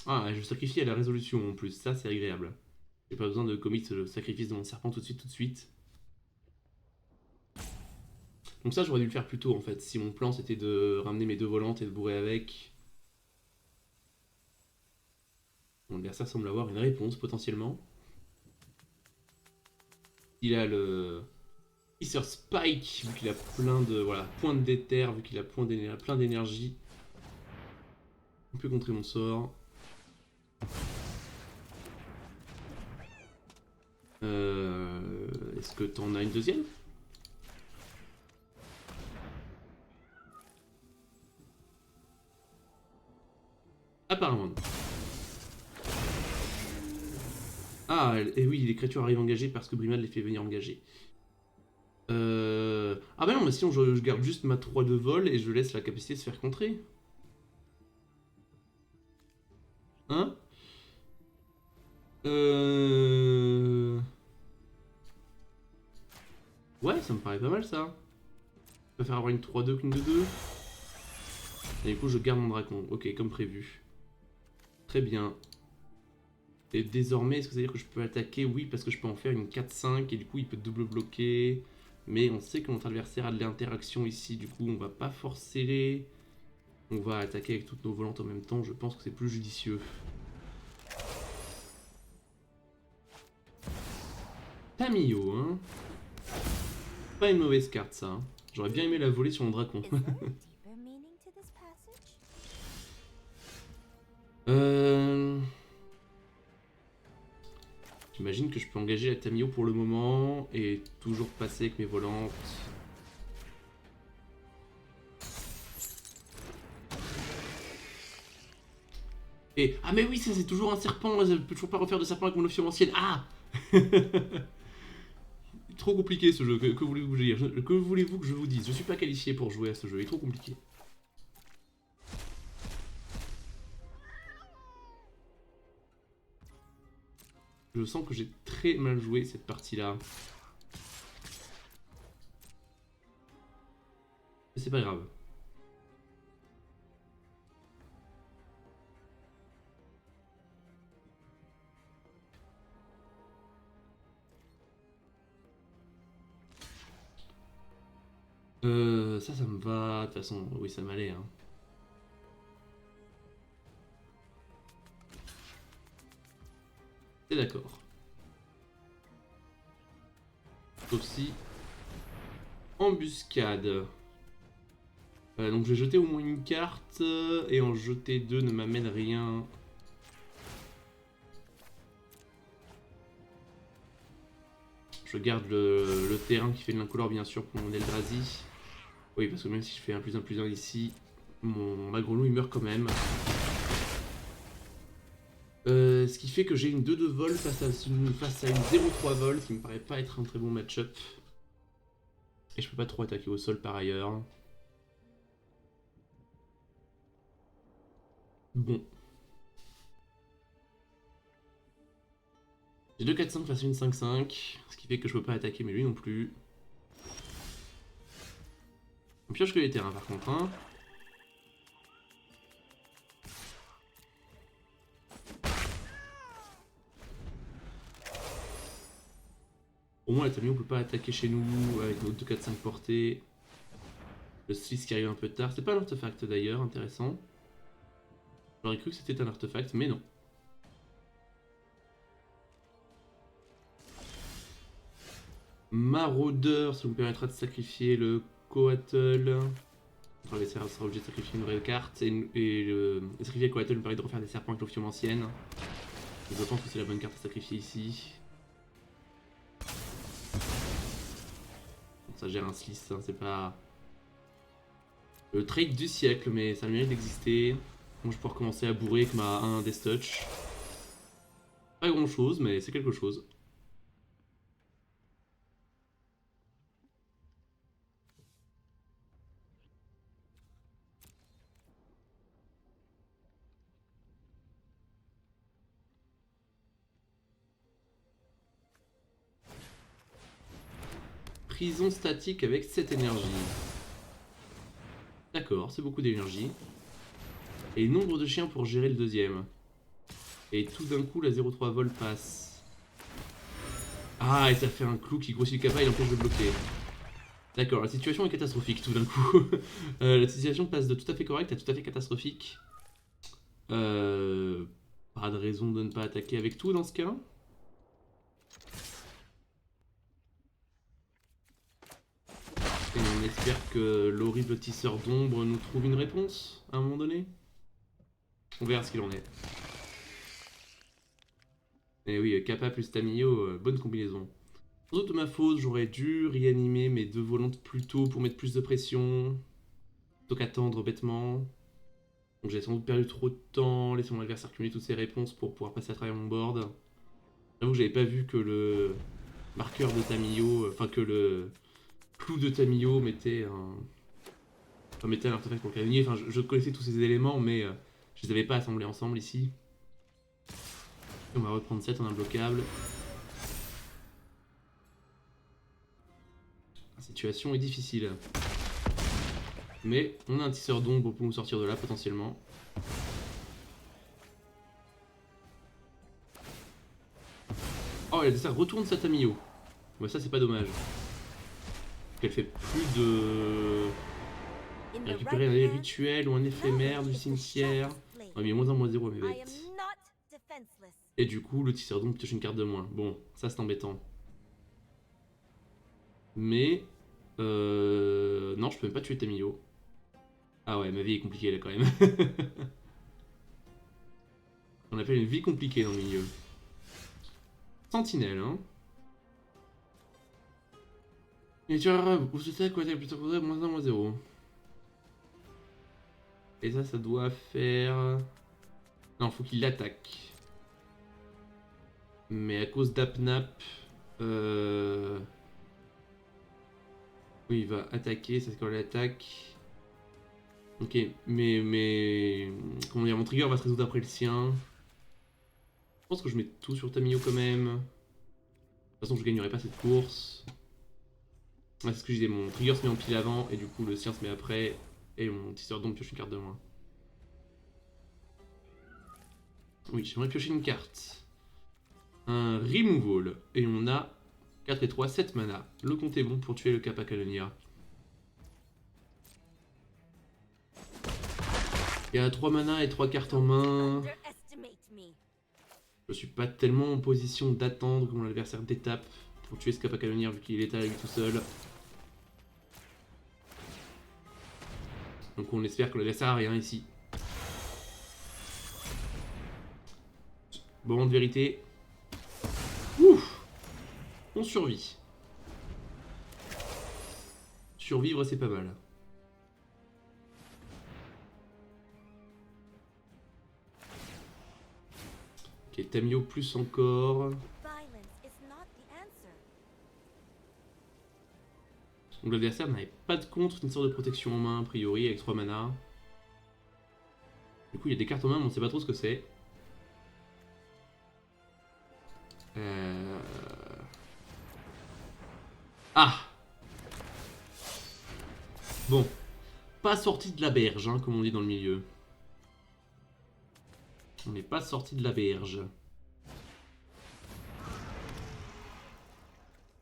Ah, je sacrifie à la résolution en plus, ça c'est agréable. J'ai pas besoin de commit le sacrifice de mon serpent tout de suite, tout de suite. Donc ça j'aurais dû le faire plus tôt en fait, si mon plan c'était de ramener mes deux volantes et de bourrer avec. Mon adversaire semble avoir une réponse potentiellement. Il a le Easter Spike, vu qu'il a plein de voilà, points de déter, vu qu'il a plein d'énergie. On peut contrer mon sort. Est-ce que t'en as une deuxième? Apparemment non. Ah, et oui, les créatures arrivent engagées parce que Brimad les fait venir engager. Ah bah non, mais sinon je garde juste ma 3 de vol et je laisse la capacité de se faire contrer. Hein? Ouais, ça me paraît pas mal ça. Je préfère avoir une 3-2 qu'une 2-2. Et du coup, je garde mon dracon. Ok, comme prévu. Très bien. Et désormais, est-ce que ça veut dire que je peux attaquer? Oui, parce que je peux en faire une 4-5 et du coup, il peut double bloquer. Mais on sait que notre adversaire a de l'interaction ici. Du coup, on va pas forcer les... On va attaquer avec toutes nos volantes en même temps. Je pense que c'est plus judicieux. Tamio, hein. Pas une mauvaise carte, ça. Hein. J'aurais bien aimé la voler sur mon dracon. J'imagine que je peux engager la Tamio pour le moment et toujours passer avec mes volantes. Et... Ah mais oui, ça c'est toujours un serpent, je peux toujours pas refaire de serpent avec mon option ancienne. Ah. Trop compliqué ce jeu, que voulez-vous que je dise? Que voulez-vous que je vous dise? Je suis pas qualifié pour jouer à ce jeu, il est trop compliqué. Je sens que j'ai très mal joué cette partie-là. Mais c'est pas grave. Ça me va. De toute façon, oui, ça m'allait. Hein. C'est d'accord. Sauf si... Embuscade. Donc je vais jeter au moins une carte, et en jeter deux ne m'amène rien. Je garde le terrain qui fait de l'incolore bien sûr pour mon Eldrazi. Oui, parce que même si je fais un plus un ici, mon Agronouille meurt quand même. Ce qui fait que j'ai une 2-2 vol face à une 0-3 vol, ce qui me paraît pas être un très bon match-up. Et je peux pas trop attaquer au sol par ailleurs. Bon. J'ai 2-4-5 face à une 5-5, ce qui fait que je peux pas attaquer, mais lui non plus. On pioche que les terrains par contre. Hein. Au moins la Tamio on peut pas attaquer chez nous avec nos 2-4-5 portées. Le 6 qui arrive un peu tard. C'est pas un artefact d'ailleurs, intéressant. J'aurais cru que c'était un artefact, mais non. Maraudeur, ça nous permettra de sacrifier le Coatl. On sera obligé de sacrifier une nouvelle carte. Et le sacrifier le Coatl nous permet de refaire des serpents avec l'option ancienne. Donc je pense que c'est la bonne carte à sacrifier ici. Bon, ça gère un slice, hein, c'est pas... Le trade du siècle, mais ça a le mérite d'exister. Moi je peux recommencer à bourrer avec ma 1 Death Touch. Pas grand chose, mais c'est quelque chose. Prison statique avec 7 énergies. D'accord, c'est beaucoup d'énergie. Et nombre de chiens pour gérer le deuxième. Et tout d'un coup, la 0,3 vol passe. Ah, et ça fait un clou qui grossit le kappa et l'empêche de bloquer. D'accord, la situation est catastrophique tout d'un coup. La situation passe de tout à fait correct à tout à fait catastrophique. Euh, Pas de raison de ne pas attaquer avec tout dans ce cas. Et on espère que l'horrible tisseur d'ombre nous trouve une réponse à un moment donné. On verra ce qu'il en est. Et oui, Kappa plus Tamio, bonne combinaison. Sans doute de ma faute, j'aurais dû réanimer mes deux volantes plus tôt pour mettre plus de pression, plutôt qu'attendre bêtement. Donc j'ai sans doute perdu trop de temps, laissant mon adversaire cumuler toutes ses réponses pour pouvoir passer à travers mon board. J'avoue que j'avais pas vu que le marqueur de Tamio, enfin que le clou de Tamio mettait un... Enfin, mettait un artefact pour le canonnier. Enfin, je connaissais tous ces éléments, mais je les avais pas assemblés ensemble ici. Et on va reprendre 7 en imbloquable. La situation est difficile. Mais on a un tisseur d'ombre pour nous sortir de là potentiellement. Oh, elle ça retourne sa Tamio. Bah ça c'est pas dommage. Elle fait plus de... Récupérer un rituel ou un éphémère du cimetière. On a mis moins 1, moins 0 à mes bêtes. Et du coup, le tisseur d'ombre pioche une carte de moins. Bon, ça c'est embêtant. Mais... Non, je peux même pas tuer Tamio. Ah ouais, ma vie est compliquée là quand même. On appelle une vie compliquée dans le milieu. Sentinelle, hein. Et tu as vous souhaitez quoi plutôt que moins 1, moins 0. Et ça doit faire... Non, faut qu'il l'attaque. Mais à cause d'Apnap... Oui, il va attaquer, c'est quand il attaque. Ok, mais... Comment dire, mon trigger va se résoudre après le sien. Je pense que je mets tout sur Tamio quand même. De toute façon, je gagnerai pas cette course. Ouais, c'est ce que je disais, mon trigger se met en pile avant, et du coup le sien se met après, et mon tisseur d'ombre pioche une carte de moins. Oui, j'aimerais piocher une carte. Un removal, et on a 4 et 3, 7 mana. Le compte est bon pour tuer le Kappa Canonia. Il y a 3 mana et 3 cartes en main. Je suis pas tellement en position d'attendre que mon adversaire d'étape pour tuer ce Kappa Canonia vu qu'il est à lui tout seul. Donc on espère que l'adversaire a rien ici. Moment de vérité. Ouf! On survit. Survivre, c'est pas mal. Ok, Tamio plus encore. Donc l'adversaire n'avait pas de contre, une sorte de protection en main a priori avec 3 mana. Du coup il y a des cartes en main mais on sait pas trop ce que c'est. Ah! Bon. Pas sorti de la berge, hein, comme on dit dans le milieu. On n'est pas sorti de la berge.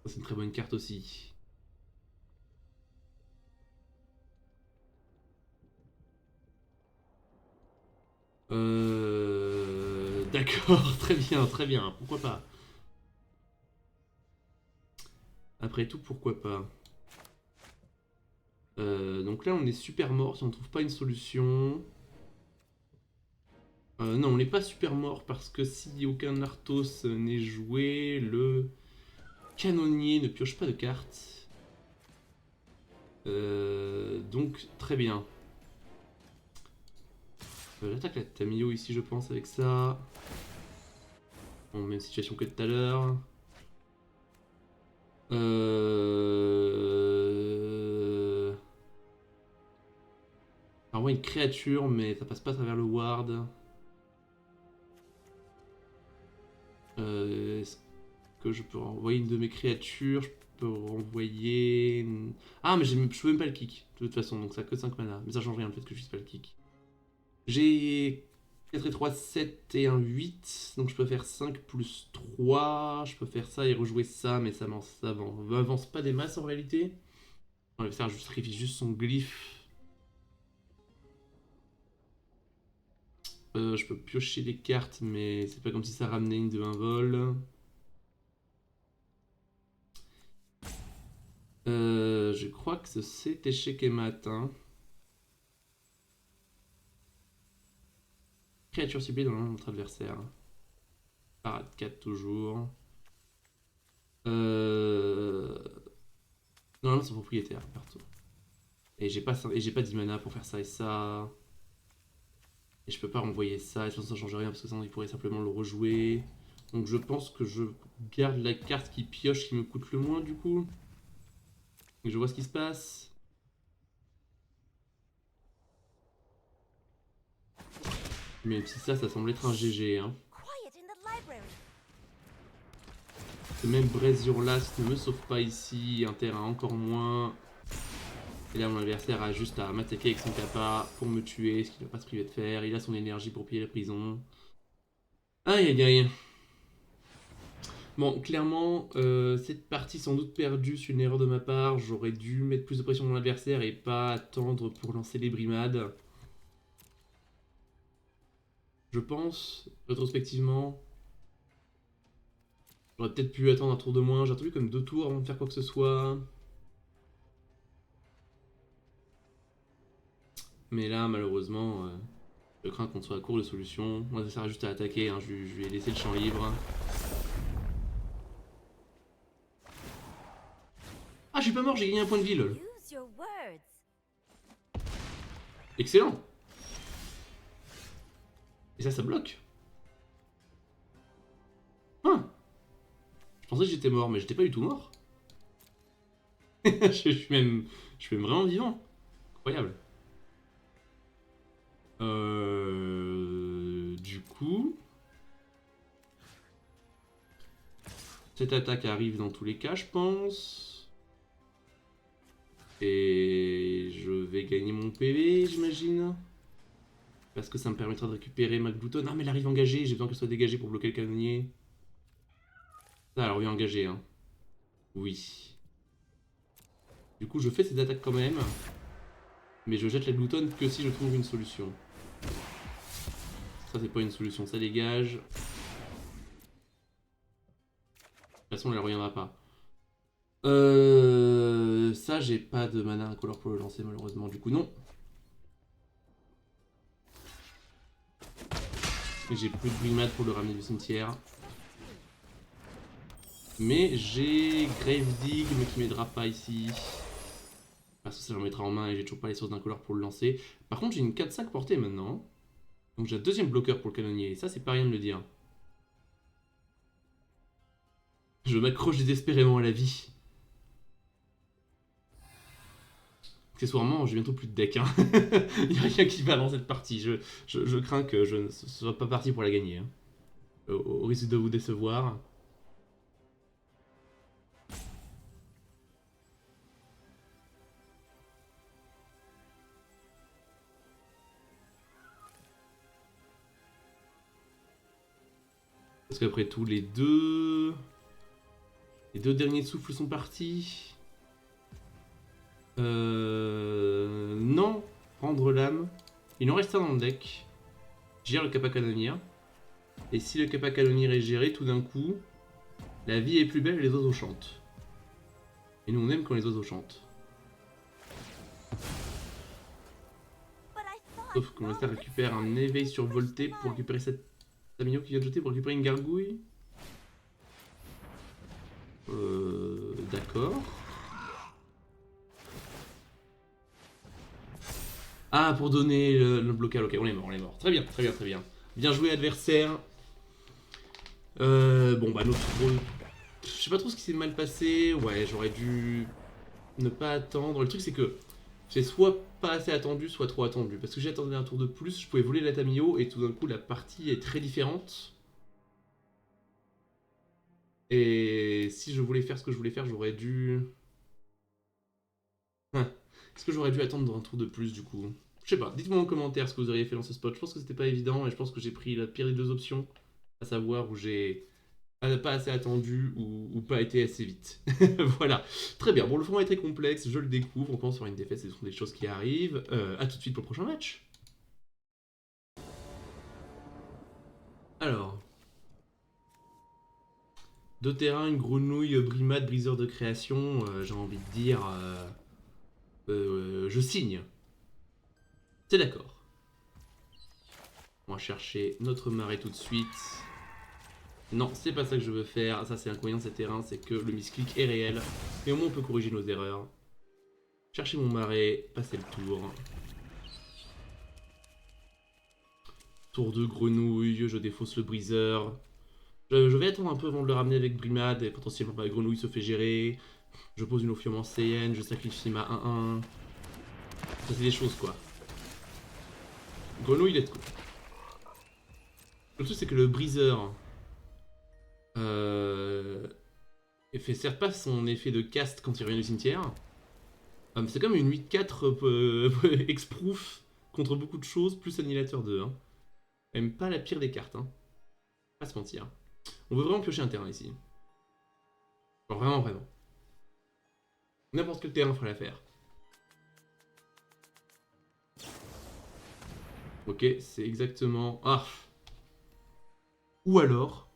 Ça c'est une très bonne carte aussi. D'accord, très bien, pourquoi pas. Après tout, pourquoi pas. Donc là, on est super mort si on trouve pas une solution. Non, on n'est pas super mort parce que si aucun Arthos n'est joué, le canonnier ne pioche pas de cartes. Donc, très bien. J'attaque la Tamio ici, je pense, avec ça. Bon, même situation que tout à l'heure. Alors, moi, une créature, mais ça passe pas à travers le ward. Est-ce que je peux renvoyer une de mes créatures? Je peux renvoyer... Ah, mais je peux même pas le kick, de toute façon, donc ça a que 5 mana. Mais ça change rien, le fait que je puisse pas le kick. J'ai 4 et 3, 7 et un 8. Donc je peux faire 5 plus 3. Je peux faire ça et rejouer ça, mais ça m'avance pas des masses en réalité. On va faire juste sacrifier juste son glyphe. Je peux piocher des cartes, mais c'est pas comme si ça ramenait une de un vol. Je crois que c'est échec et mat. Hein. Créature ciblée dans notre adversaire. Parade 4 toujours. Normalement c'est propriétaire partout. Et j'ai pas 10 mana pour faire ça et ça. Et je peux pas renvoyer ça, et de toute façon ça change rien parce que sinon il pourrait simplement le rejouer. Donc je pense que je garde la carte qui pioche qui me coûte le moins du coup. Et je vois ce qui se passe. Même si ça semble être un GG. Hein. Que même Brézurlas ne me sauve pas ici, un terrain encore moins. Et là mon adversaire a juste à m'attaquer avec son kappa pour me tuer, ce qu'il ne va pas se priver de faire. Il a son énergie pour piller la prison. Aïe aïe aïe. Bon, clairement, cette partie sans doute perdue, c'est une erreur de ma part. J'aurais dû mettre plus de pression sur mon adversaire et pas attendre pour lancer les brimades. Je pense, rétrospectivement, j'aurais peut-être pu attendre un tour de moins. J'ai attendu comme 2 tours avant de faire quoi que ce soit. Mais là, malheureusement, je crains qu'on soit à court de solutions. Moi, ça sert juste à attaquer. Hein. Je lui ai laissé le champ libre. Ah, je suis pas mort, j'ai gagné un point de vie, lol. Excellent. Et ça bloque. Hein. Je pensais que j'étais mort, mais j'étais pas du tout mort. je suis même vraiment vivant. Incroyable. Du coup... Cette attaque arrive dans tous les cas, je pense. Et je vais gagner mon PV, j'imagine. Parce que ça me permettra de récupérer ma gloutonne. Ah, mais elle arrive engagée, j'ai besoin qu'elle soit dégagée pour bloquer le canonnier. Ah, elle revient engagée, hein. Oui. Du coup, je fais cette attaque quand même. Mais je jette la gloutonne que si je trouve une solution. Ça, c'est pas une solution, ça dégage. De toute façon, elle reviendra pas. Ça, j'ai pas de mana incolore pour le lancer, malheureusement. Du coup, non. J'ai plus de Grimad pour le ramener du cimetière. Mais j'ai Gravedigg, mais qui m'aidera pas ici. Parce que ça le mettra en main et j'ai toujours pas les sources d'incolore pour le lancer. Par contre, j'ai une 4-5 portée maintenant. Donc j'ai un deuxième bloqueur pour le canonnier. Et ça, c'est pas rien de le dire. Je m'accroche désespérément à la vie. Accessoirement, j'ai bientôt plus de deck. Hein. Il n'y a rien qui va dans cette partie. Je crains que je ne sois pas parti pour la gagner. Hein. Au risque de vous décevoir. Parce qu'après tout, les deux derniers souffles sont partis. Non, prendre l'âme. Il en reste un dans le deck. Gère le Kappa Canonnier. Et si le Kappa Canonnier est géré, tout d'un coup, la vie est plus belle et les oiseaux chantent. Et nous, on aime quand les oiseaux chantent. Sauf qu'on va récupérer un éveil survolté pour récupérer cette Tamino qui vient de jeter pour récupérer une gargouille. D'accord. Ah, pour donner le blocage. Ok, on est mort, on est mort. Très bien, très bien, très bien. Bien joué, adversaire. Bon, bah, notre... Je sais pas trop ce qui s'est mal passé. Ouais, j'aurais dû ne pas attendre. Le truc, c'est que c'est soit pas assez attendu, soit trop attendu. Parce que j'ai attendu un tour de plus, je pouvais voler la Tamio, et tout d'un coup, la partie est très différente. Et si je voulais faire ce que je voulais faire, j'aurais dû... Est-ce que j'aurais dû attendre un tour de plus, du coup? Je sais pas, dites-moi en commentaire ce que vous auriez fait dans ce spot. Je pense que c'était pas évident et je pense que j'ai pris la pire des deux options, à savoir où j'ai pas assez attendu ou pas été assez vite. Voilà, très bien. Bon, le format est très complexe, je le découvre. On pense sur une défaite, ce sont des choses qui arrivent. À tout de suite pour le prochain match. Alors, deux terrains, une grenouille, brimade, briseur de création. J'ai envie de dire, je signe. C'est d'accord. On va chercher notre marais tout de suite. Non, c'est pas ça que je veux faire. Ça, c'est l'inconvénient de ces terrains, c'est que le misclick est réel. Et au moins, on peut corriger nos erreurs. Chercher mon marais, passer le tour. Tour de grenouille, je défausse le briseur. Je vais attendre un peu avant de le ramener avec brimade, et potentiellement ma grenouille se fait gérer. Je pose une Ophiomance CN, je sacrifie ma 1-1. Ça, c'est des choses, quoi. Grenouille, let's go. Le truc, c'est que le briseur... il fait certes pas son effet de cast quand il revient du cimetière. C'est comme une 8-4 exproof contre beaucoup de choses, plus annihilateur 2. Hein. Même pas la pire des cartes. Hein. Pas se mentir. On veut vraiment piocher un terrain ici. Genre vraiment, vraiment. N'importe quel terrain fera l'affaire. Ok, c'est exactement... Ah. Ou alors...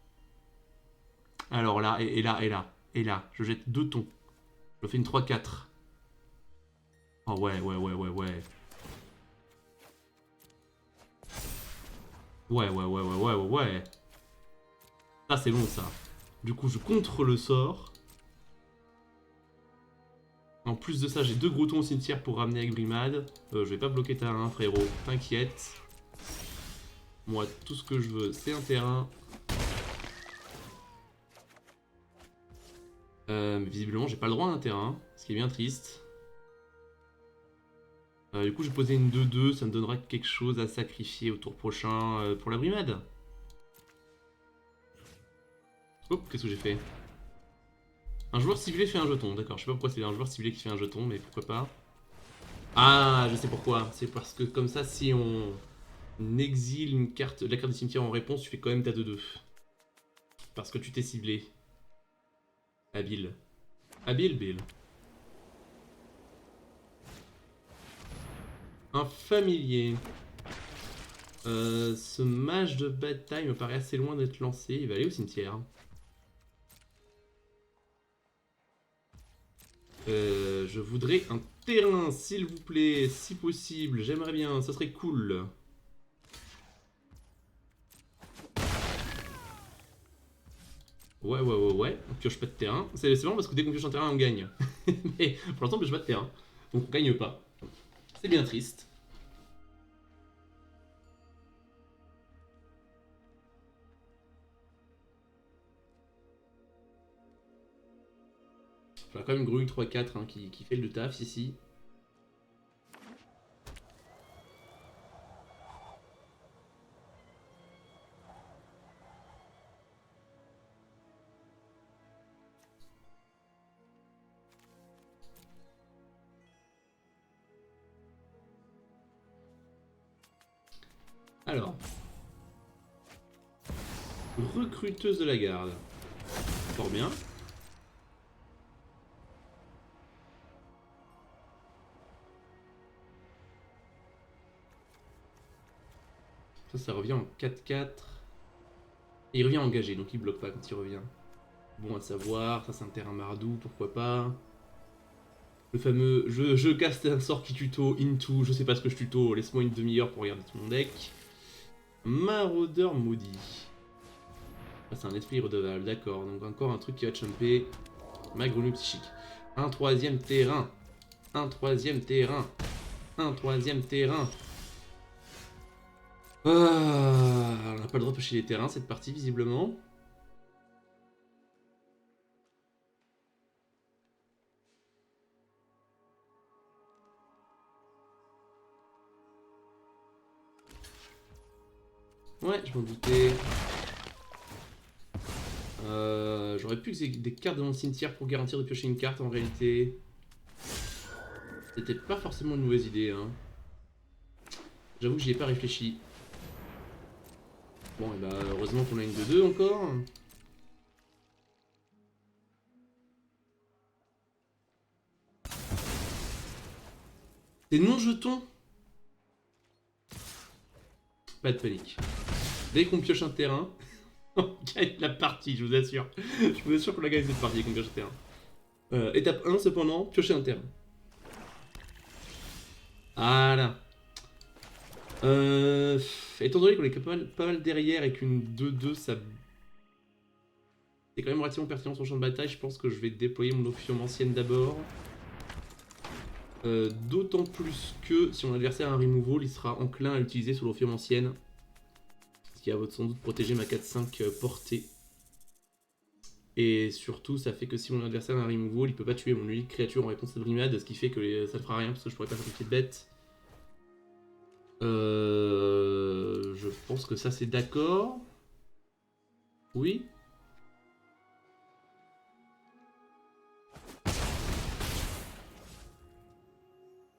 Alors là, et là, et là, et là, je jette 2 tons. Je fais une 3-4. Oh ouais, ouais, ouais, ouais, ouais. Ouais, ouais, ouais, ouais, ouais, ouais, ouais. Ça, c'est bon, ça. Du coup, je contre le sort. En plus de ça, j'ai 2 gros tons au cimetière pour ramener avec brimade. Je vais pas bloquer ta 1, frérot. T'inquiète. Moi, tout ce que je veux, c'est un terrain. Visiblement, j'ai pas le droit à un terrain. Ce qui est bien triste. Du coup, je vais poser une 2-2. Ça me donnera quelque chose à sacrifier au tour prochain pour la brimade. Oh, qu'est-ce que j'ai fait? Un joueur ciblé fait un jeton, d'accord. Je sais pas pourquoi c'est un joueur ciblé qui fait un jeton, mais pourquoi pas. Ah, je sais pourquoi. C'est parce que comme ça, si on exile une carte, la carte du cimetière en réponse, tu fais quand même ta 2-2. Parce que tu t'es ciblé. Habile. Habile, Bill. Un familier. Ce mage de bataille me paraît assez loin d'être lancé. Il va aller au cimetière. Je voudrais un terrain, s'il vous plaît, si possible. J'aimerais bien, ça serait cool. Ouais, ouais, ouais, ouais. On pioche pas de terrain. C'est vraiment parce que dès qu'on pioche un terrain, on gagne. Mais pour l'instant, on pioche pas de terrain. Donc on gagne pas. C'est bien triste. J'ai quand même une grenouille 3-4 hein, qui fait le taf ici. Alors. Recruteuse de la garde. Fort bien. Ça revient en 4-4. Et il revient engagé, donc il bloque pas quand il revient. Bon à savoir, ça c'est un terrain mardou, pourquoi pas. Le fameux je caste un sort qui tuto into, je sais pas ce que je tuto, laisse-moi une demi-heure pour regarder tout mon deck. Maraudeur maudit. Ah, c'est un esprit redevable, d'accord, donc encore un truc qui va chumper ma grenouille psychique. Un troisième terrain. Un troisième terrain. Un troisième terrain. On n'a pas le droit de pêcher les terrains cette partie visiblement. Ouais, je m'en doutais. J'aurais pu que des cartes dans le cimetière pour garantir de piocher une carte en réalité. C'était pas forcément une mauvaise idée. Hein. J'avoue que j'y ai pas réfléchi. Bon, et bah heureusement qu'on a une 2-2 encore. Des non-jetons. Pas de panique. Dès qu'on pioche un terrain, on gagne la partie, je vous assure. Je vous assure qu'on la gagne cette partie qu'on pioche un terrain. Étape 1 cependant, piocher un terrain. Voilà. Étant donné qu'on est pas mal derrière et qu'une 2-2, ça... c'est quand même relativement pertinent sur le champ de bataille, je pense que je vais déployer mon ophium ancienne d'abord. D'autant plus que si mon adversaire a un removal, il sera enclin à l'utiliser sur l'ophium ancienne. Ce qui va sans doute protéger ma 4-5 portée. Et surtout, ça fait que si mon adversaire a un removal, il peut pas tuer mon unique créature en réponse à brimade, ce qui fait que ça ne fera rien parce que je pourrais pas sacrifier de bête. Je pense que ça c'est d'accord. Oui.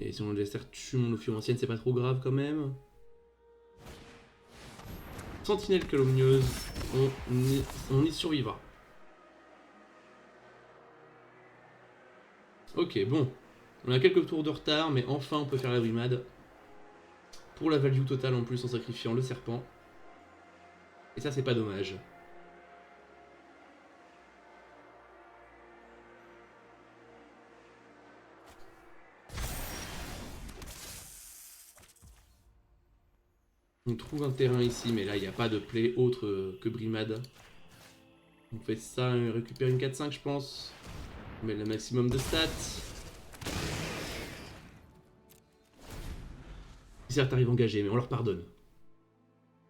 Et si mon adversaire tue mon ophium ancienne, c'est pas trop grave quand même. Sentinelle calomnieuse, on y survivra. Ok, bon. On a quelques tours de retard, mais enfin on peut faire la brimade. Pour la value totale en plus en sacrifiant le serpent. Et ça c'est pas dommage. On trouve un terrain ici, mais là il n'y a pas de play autre que brimade. On fait ça, on récupère une 4-5 je pense. On met le maximum de stats. Certes arrive engagé, mais on leur pardonne.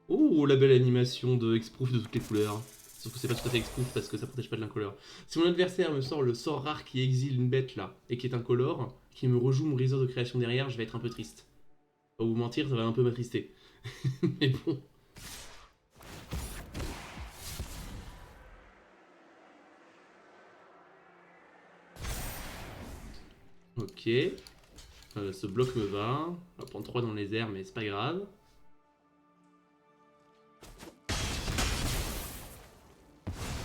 Oh, la belle animation de Hexproof de toutes les couleurs. Sauf que c'est pas tout à fait Hexproof parce que ça protège pas de l'incolore. Si mon adversaire me sort le sort rare qui exile une bête là, et qui est incolore, qui me rejoue mon réseau de création derrière, je vais être un peu triste. Pas vous mentir, ça va un peu m'attrister. Mais bon. Ok. Ce bloc me va. On va prendre 3 dans les airs, mais c'est pas grave.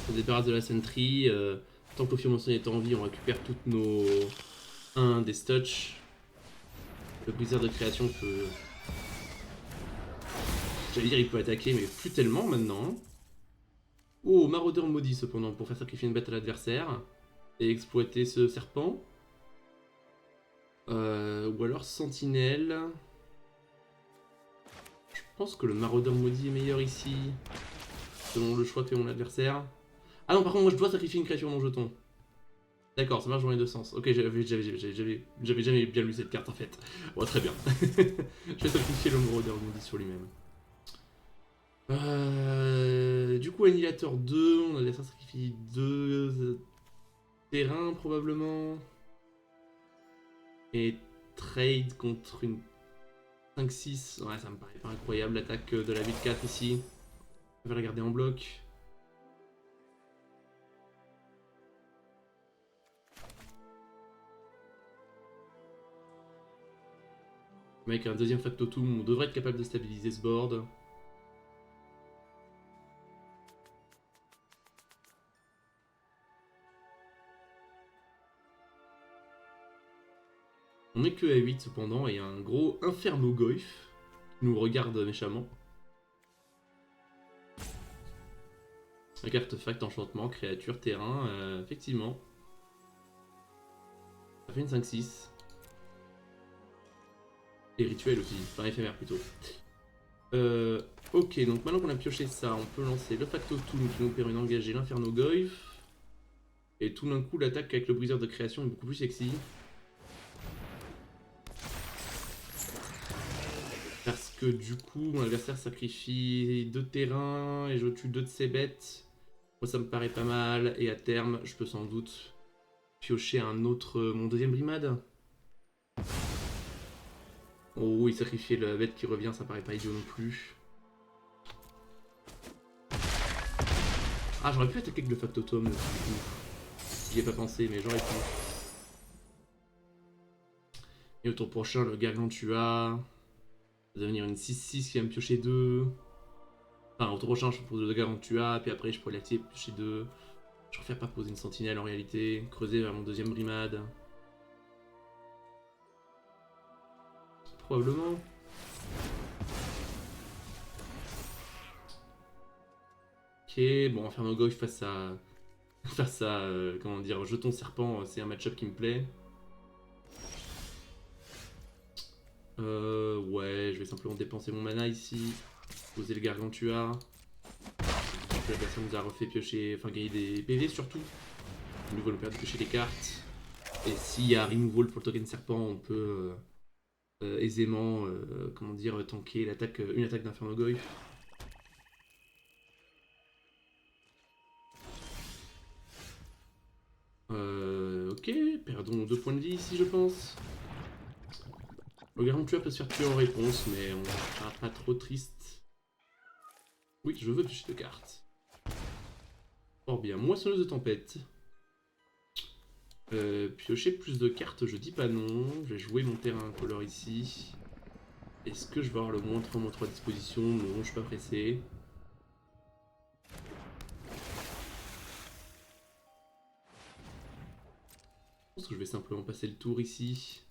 On se débarrasse de la sentry. Tant que l'ophium ancien est en vie, on récupère toutes nos 1 des stutch. Le briseur de création peut... J'allais dire il peut attaquer, mais plus tellement maintenant. Oh, maraudeur maudit cependant, pour faire sacrifier une bête à l'adversaire. Et exploiter ce serpent. Ou alors sentinelle. Je pense que le maraudeur maudit est meilleur ici. Selon le choix que mon adversaire. Ah non, par contre, moi je dois sacrifier une créature non jeton. D'accord, ça marche dans les deux sens. Ok, j'avais jamais bien lu cette carte en fait. Bon, très bien. Je vais sacrifier le maraudeur maudit sur lui-même. Du coup, Annihilateur 2, on a sacrifié 2 terrains probablement. Et trade contre une 5-6. Ouais, ça me paraît pas incroyable l'attaque de la 8-4 ici. On va la garder en bloc. Avec un deuxième factotum, on devrait être capable de stabiliser ce board. On n'est que à 8 cependant, et un gros Inferno Goyf qui nous regarde méchamment. Avec artefact, enchantement, créature, terrain, effectivement. Ça fait une 5-6. Et rituel aussi, enfin éphémère plutôt. Ok, donc maintenant qu'on a pioché ça, on peut lancer le factotum qui nous permet d'engager l'Inferno Goyf. Et tout d'un coup, l'attaque avec le briseur de création est beaucoup plus sexy. Parce que du coup, mon adversaire sacrifie 2 terrains et je tue 2 de ses bêtes. Moi, ça me paraît pas mal. Et à terme, je peux sans doute piocher un autre, mon deuxième brimade. Oh oui, sacrifier la bête qui revient, ça paraît pas idiot non plus. Ah, j'aurais pu attaquer avec le factotum, du coup. J'y ai pas pensé, mais j'aurais pu. Et au tour prochain, le Gargantua. Ça va devenir une 6-6 qui va me piocher 2. Enfin, au tour prochain, je pose 2 Gargantua, puis après, je pourrais l'activer, piocher 2. Je préfère pas poser une sentinelle en réalité. Creuser vers mon deuxième brimade. Probablement. Ok, bon, Inferno Goy face à. Face à. Comment dire, Jeton Serpent, c'est un match-up qui me plaît. Ouais, je vais simplement dépenser mon mana ici. Poser le Gargantua. La personne nous a refait piocher. Enfin, gagner des PV surtout. De nouveau, nous permet de piocher les cartes. Et s'il y a removal pour le token serpent, on peut aisément, comment dire, tanker l'attaque, une attaque d'Inferno Goy. Ok, perdons 2 points de vie ici, je pense. Le Gargantua peut se faire tuer en réponse, mais on sera pas trop triste. Oui, je veux piocher 2 cartes. Fort bien, moissonneuse de tempête. Piocher plus de cartes, je dis pas non. Je vais jouer mon terrain incolore ici. Est-ce que je vais avoir le moins 3, moins 3 à disposition? Non, je suis pas pressé. Je pense que je vais simplement passer le tour ici.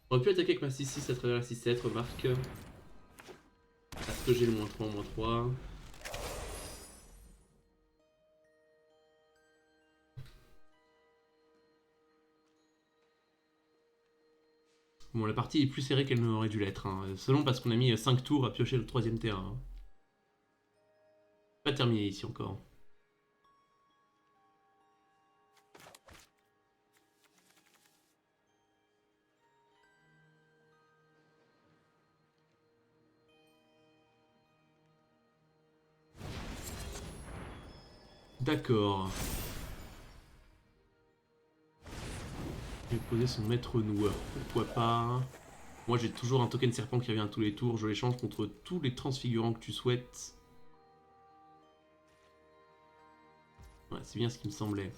J'aurais pu attaquer avec ma 6-6 à travers la 6-7, remarque. Est-ce que j'ai le moins 3, moins 3? Bon, la partie est plus serrée qu'elle n'aurait dû l'être. Hein. Seulement parce qu'on a mis 5 tours à piocher le troisième terrain. Pas terminé ici encore. D'accord. Je vais poser son maître noueur. Pourquoi pas? Moi j'ai toujours un token serpent qui revient à tous les tours. Je l'échange contre tous les transfigurants que tu souhaites. Ouais, c'est bien ce qui me semblait.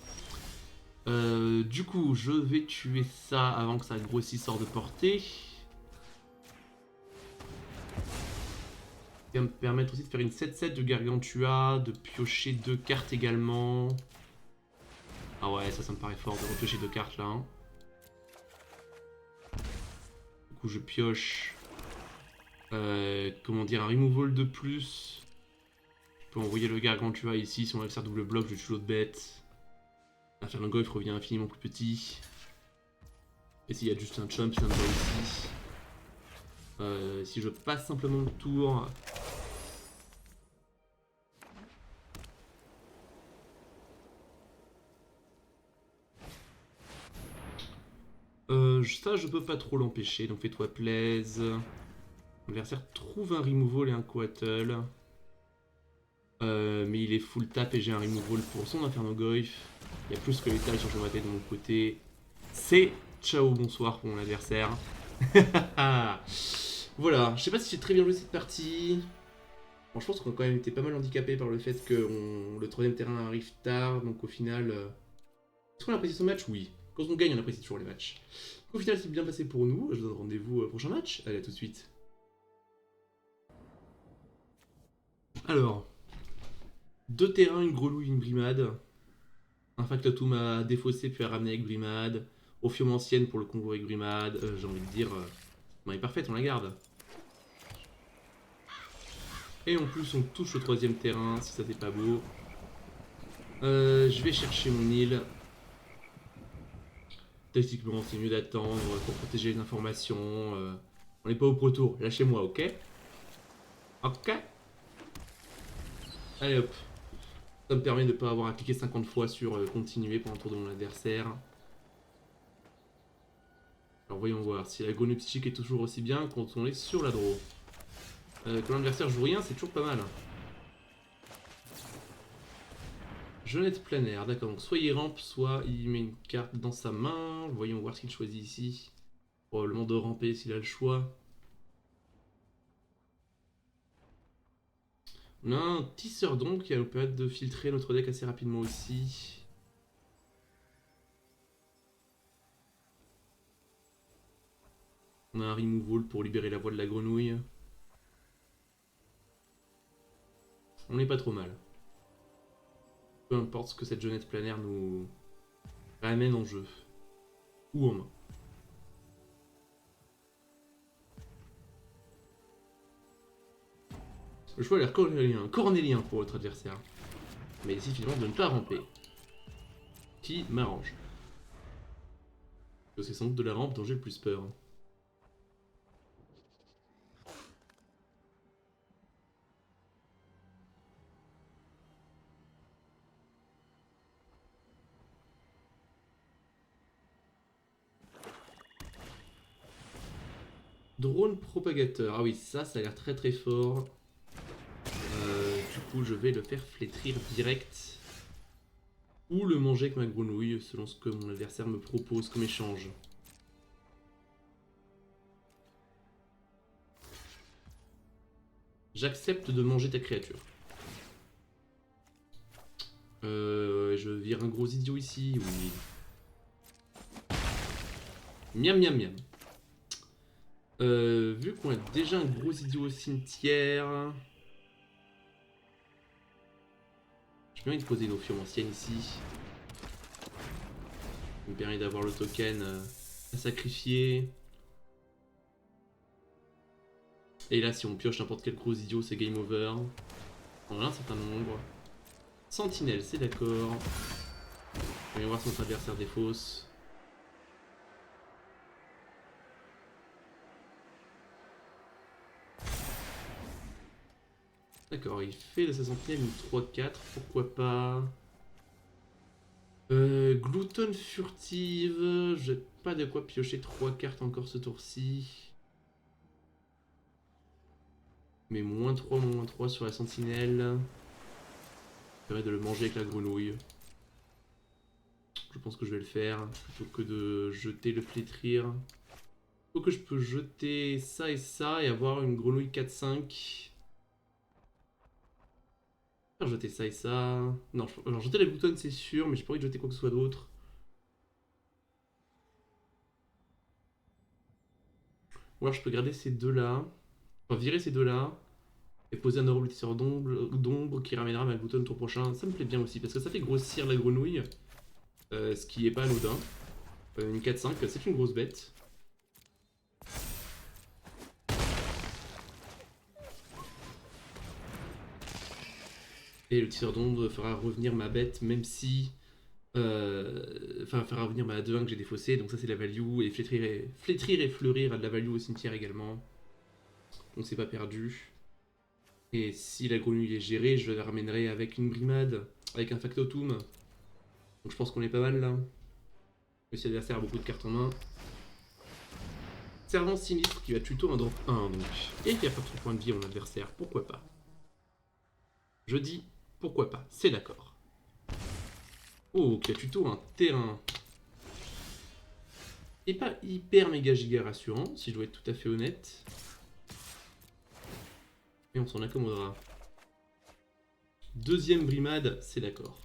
Du coup, je vais tuer ça avant que ça grossisse hors de portée. Ça va me permettre aussi de faire une 7-7 de Gargantua, de piocher 2 cartes également. Ah ouais, ça me paraît fort de repiocher 2 cartes là. Hein. Du coup, je pioche. Comment dire, un removal de plus. Je peux envoyer le Gargantua ici. Si on adversaire double bloc, je tue l'autre bête. Inferno Golf revient infiniment plus petit. Et s'il y a juste un chump, ça me va ici. Si je passe simplement le tour. Ça, je peux pas trop l'empêcher, donc fais-toi plaise. L'adversaire trouve un removal et un coattle. Mais il est full tap et j'ai un removal pour son Inferno Goyf. Il y a plus que les tailles sur Jomaté de mon côté. C'est ciao, bonsoir pour mon adversaire. Voilà, je sais pas si j'ai très bien joué cette partie. Bon, je pense qu'on a quand même été pas mal handicapé par le fait que le troisième terrain arrive tard, donc au final... Est-ce qu'on apprécie ce match? Oui. Quand on gagne, on apprécie toujours les matchs. Au final, c'est bien passé pour nous. Je vous donne rendez-vous au prochain match. Allez, à tout de suite. Alors, 2 terrains, une grenouille, une brimade. Un factotum à défausser puis à ramener avec brimade. Ophium ancienne pour le convoi avec brimade. J'ai envie de dire, elle est parfaite, on la garde. Et en plus, on touche le troisième terrain, si ça c'est pas beau. Je vais chercher mon île. Tactiquement, c'est mieux d'attendre pour protéger les informations. On n'est pas au pro tour, lâchez-moi, ok? Ok? Allez hop. Ça me permet de ne pas avoir à cliquer 50 fois sur continuer pendant le tour de mon adversaire. Alors voyons voir si la grenouille psychique est toujours aussi bien quand on est sur la draw. Quand l'adversaire joue rien, c'est toujours pas mal. Jeunette planaire, d'accord. Donc soit il rampe, soit il met une carte dans sa main. Voyons voir ce qu'il choisit ici. Probablement de ramper s'il a le choix. On a un tisseur donc qui va nous permettre de filtrer notre deck assez rapidement aussi. On a un removal pour libérer la voie de la grenouille. On n'est pas trop mal. Peu importe ce que cette jeunesse planaire nous ramène en jeu. Ou en main. Le choix a l'air cornélien pour votre adversaire. Mais il suffit de ne pas ramper. Qui m'arrange. C'est sans doute de la rampe dont j'ai le plus peur. Drone propagateur. Ah oui, ça a l'air très très fort. Du coup, je vais le faire flétrir direct. Ou le manger avec ma grenouille, selon ce que mon adversaire me propose comme échange. J'accepte de manger ta créature. Je vire un gros idiot ici, oui. Miam miam miam. Vu qu'on a déjà un gros idiot au cimetière... J'ai bien envie de poser une option ancienne ici. Ça me permet d'avoir le token à sacrifier. Et là, si on pioche n'importe quel gros idiot, c'est game over. On a un certain nombre. Sentinelle, c'est d'accord. On va voir si notre adversaire défausse. D'accord, il fait de sa sentinelle une 3-4, pourquoi pas. Glouton furtive, j'ai pas de quoi piocher 3 cartes encore ce tour-ci. Mais -3 sur la sentinelle. Ça permet de le manger avec la grenouille. Je pense que je vais le faire, plutôt que de jeter le flétrir. Faut que je peux jeter ça et avoir une grenouille 4-5. Faire jeter ça et ça. Non, alors jeter la gloutonne c'est sûr, mais j'ai pas envie de jeter quoi que ce soit d'autre. Ou alors je peux garder ces deux là. Enfin virer ces deux là. Et poser un horrible d'ombre qui ramènera ma gloutonne tour prochain. Ça me plaît bien aussi parce que ça fait grossir la grenouille. Ce qui est pas anodin. Une 4-5, c'est une grosse bête. Et le tisseur d'ombre fera revenir ma bête, même si... Enfin, fera revenir ma 2-1 que j'ai défaussé, donc ça c'est la value. Et flétrir et fleurir a de la value au cimetière également. Donc c'est pas perdu. Et si la grenouille est gérée, je la ramènerai avec une brimade, avec un factotum. Donc je pense qu'on est pas mal là. Même si l'adversaire a beaucoup de cartes en main. Servant sinistre qui va tuto un drop 1 donc. Et qui a pas trop de points de vie à mon adversaire, pourquoi pas. Je dis pourquoi pas, c'est d'accord. Oh, qui a tuto un terrain. Et pas hyper méga giga rassurant, si je dois être tout à fait honnête. Et on s'en accommodera. Deuxième brimade, c'est d'accord.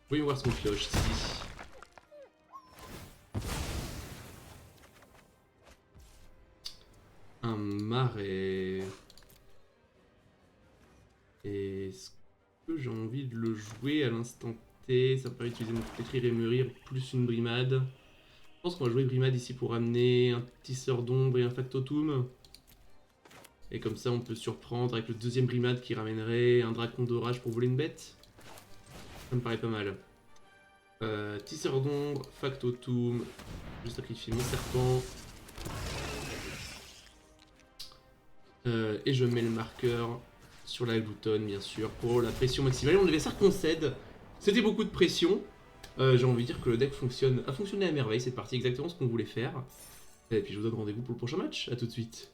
Voyons voir ce qu'on pioche ici. Un marais. Est-ce que j'ai envie de le jouer à l'instant T? Ça me permet d'utiliser mon flétrir et mûrir plus une brimade. Je pense qu'on va jouer brimade ici pour amener un tisseur d'ombre et un factotum. Et comme ça on peut surprendre avec le deuxième brimade qui ramènerait un dracon d'orage pour voler une bête. Ça me paraît pas mal. Tisseur d'ombre, factotum. Je sacrifie mon serpent. Et je mets le marqueur sur la gloutonne, bien sûr, pour la pression maximale. Mon adversaire concède. C'était beaucoup de pression. J'ai envie de dire que le deck a fonctionné à merveille cette partie, exactement ce qu'on voulait faire. Et puis je vous donne rendez-vous pour le prochain match. A tout de suite.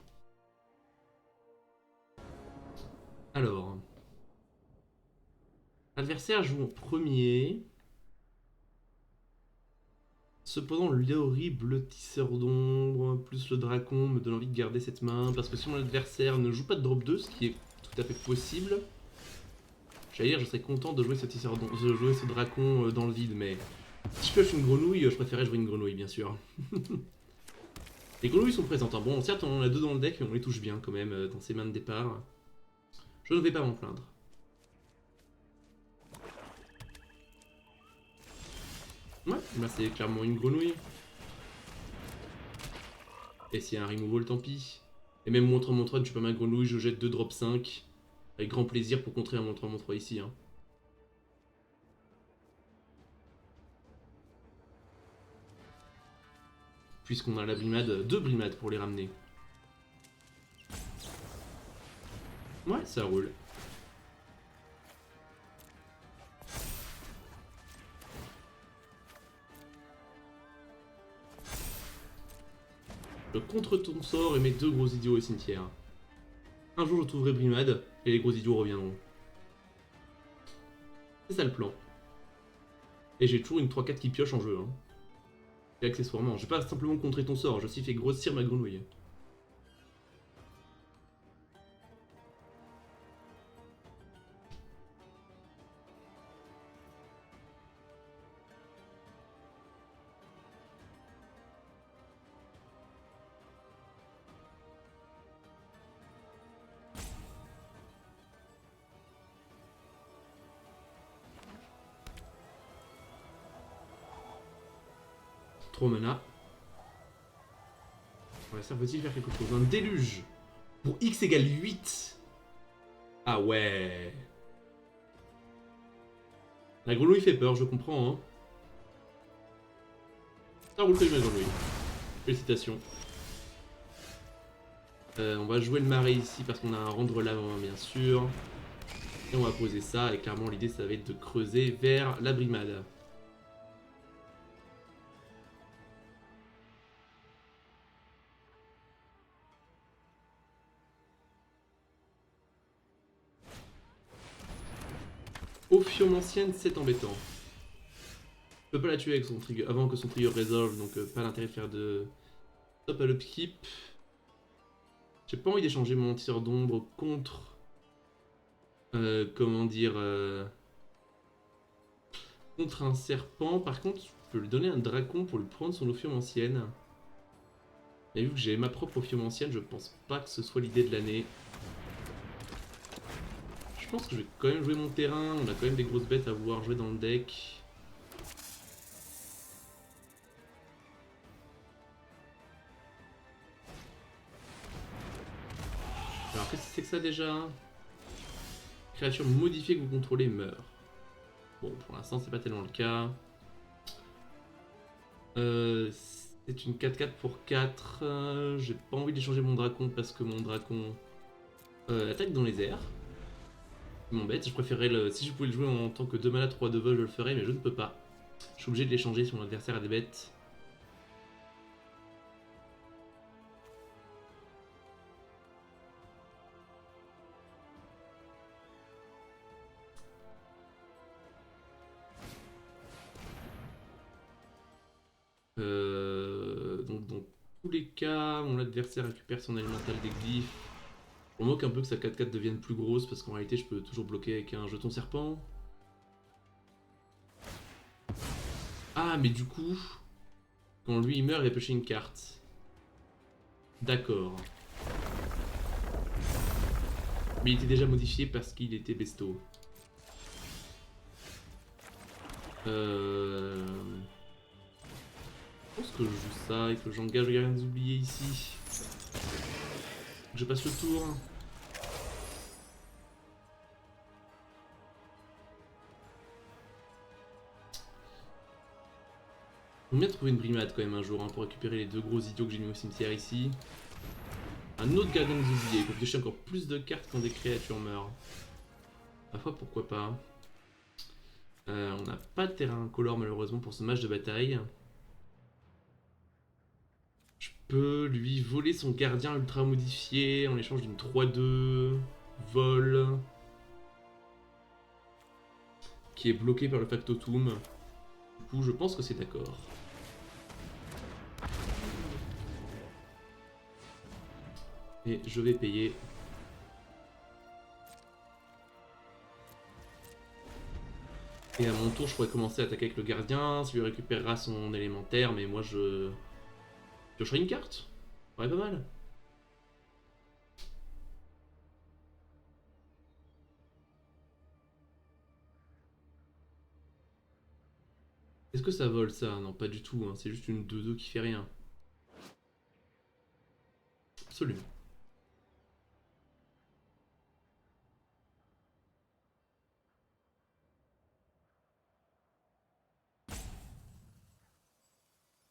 Alors. L'adversaire joue en premier. Cependant, l'horrible tisseur d'ombre plus le dracon me donne envie de garder cette main. Parce que si mon adversaire ne joue pas de drop 2, ce qui est tout à fait possible, j'allais dire, je serais content de jouer ce tisseur d'ombre, de jouer ce dracon dans le vide. Mais si je pioche une grenouille, je préférais jouer une grenouille, bien sûr. Les grenouilles sont présentes. Hein. Bon, certes, on en a 2 dans le deck, mais on les touche bien quand même dans ses mains de départ. Je ne vais pas m'en plaindre. Ouais, là c'est clairement une grenouille. Et s'il y a un removal, tant pis. Et même montre-moi, je suis pas ma grenouille, je jette 2 drop 5. Avec grand plaisir pour contrer un montre-moi ici. Hein. Puisqu'on a la brimade, 2 brimades pour les ramener. Ouais, ça roule. Je contre ton sort et mets 2 gros idiots au cimetière. Un jour je trouverai brimade et les gros idiots reviendront. C'est ça le plan. Et j'ai toujours une 3-4 qui pioche en jeu. Hein. Et accessoirement, je vais pas simplement contrer ton sort, je aussi fait grossir ma grenouille. Trop mana. Ouais, ça veut-il faire quelque chose? Un déluge pour X égale 8. Ah ouais. La grenouille fait peur, je comprends. Hein. Ça roule comme ma grenouille. Félicitations. On va jouer le marais ici parce qu'on a un rendre l'avant, bien sûr. Et on va poser ça. Et clairement, l'idée, ça va être de creuser vers la brimade. Ophium ancienne, c'est embêtant. Je peux pas la tuer avec son trigger avant que son trigger résolve, donc pas l'intérêt de faire de stop à l'upkeep. J'ai pas envie d'échanger mon tir d'ombre contre. Comment dire. Contre un serpent. Par contre, je peux lui donner un dracon pour lui prendre son Ophium ancienne. Et vu que j'ai ma propre Ophium ancienne, je pense pas que ce soit l'idée de l'année. Je pense que je vais quand même jouer mon terrain. On a quand même des grosses bêtes à vouloir jouer dans le deck. Alors qu'est-ce que c'est que ça déjà? Créature modifiée que vous contrôlez meurt. Bon, pour l'instant c'est pas tellement le cas. C'est une 4-4 pour 4. J'ai pas envie d'échanger mon dracon parce que mon dracon attaque dans les airs. C'est m'embête, je préférerais le... Si je pouvais le jouer en tant que 2 mana 3 de vol, je le ferais, mais je ne peux pas. Je suis obligé de l'échanger si mon adversaire a des bêtes. Donc dans tous les cas, mon adversaire récupère son élémental des glyphes. On moque un peu que sa 4-4 devienne plus grosse parce qu'en réalité je peux toujours bloquer avec un jeton serpent. Ah mais du coup, quand lui il meurt il va pêcher une carte. D'accord. Mais il était déjà modifié parce qu'il était besto. Je pense que je joue ça, il faut que j'engage les gardiens des oubliés ici. Je passe le tour. On vient de trouver une brimade quand même un jour hein, pour récupérer les 2 gros idiots que j'ai mis au cimetière ici. Un autre gardien des oubliés, il faut piocher encore plus de cartes quand des créatures meurent. Parfois pourquoi pas. On n'a pas de terrain incolore malheureusement pour ce match de bataille. Je peux lui voler son gardien ultra modifié en échange d'une 3-2 vol qui est bloqué par le factotum. Du coup, je pense que c'est d'accord. Et je vais payer. Et à mon tour, je pourrais commencer à attaquer avec le gardien. Ça lui récupérera son élémentaire, mais moi je piocherai une carte. Ouais, pas mal. Est-ce que ça vole ça? Non, pas du tout, hein. C'est juste une 2-2 qui fait rien. Absolument.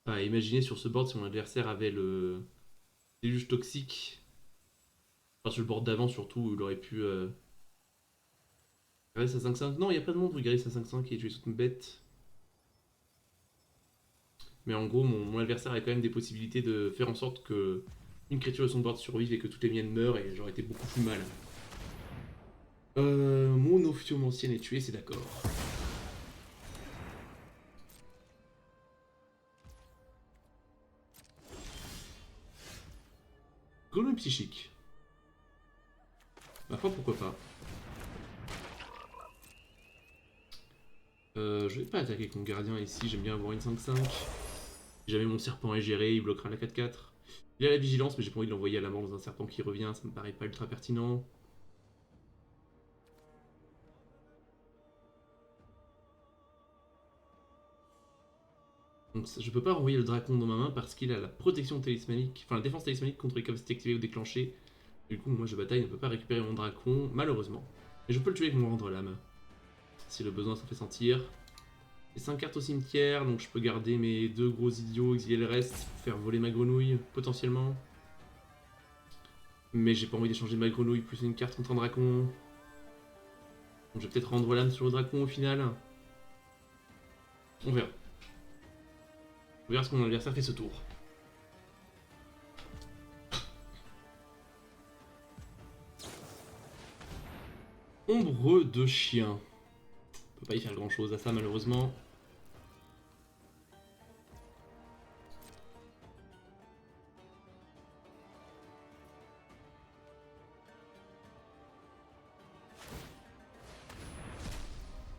Ah, imaginez sur ce board si mon adversaire avait le déluge toxique. Enfin, sur le board d'avant surtout, il aurait pu. Garder sa 5-5. Non, il n'y a pas de monde pour garder sa 5-5 et tuer toute une bête. Mais en gros, mon adversaire a quand même des possibilités de faire en sorte que une créature de son board survive et que toutes les miennes meurent et j'aurais été beaucoup plus mal. Mon ophiomancienne est tuée, c'est d'accord. Grenouille psychique. Ma foi, pourquoi pas. Je vais pas attaquer avec mon gardien ici, j'aime bien avoir une 5-5. Si jamais mon serpent est géré, il bloquera la 4-4. Il a la vigilance, mais j'ai pas envie de l'envoyer à la mort dans un serpent qui revient, ça me paraît pas ultra pertinent. Donc je peux pas renvoyer le dracon dans ma main parce qu'il a la protection talismanique, enfin la défense talismanique contre les capacités activées ou déclenchées. Du coup, moi je bataille ne peut pas récupérer mon dracon, malheureusement. Mais je peux le tuer avec mon rendre l'âme, si le besoin s'en fait sentir. J'ai 5 cartes au cimetière, donc je peux garder mes 2 gros idiots, exilier le reste, pour faire voler ma grenouille, potentiellement. Mais j'ai pas envie d'échanger ma grenouille plus une carte contre un dracon. Donc je vais peut-être rendre l'âme sur le dracon au final. On verra. On verra ce que mon adversaire fait ce tour. Ombre de chien. On peut pas y faire grand chose à ça malheureusement.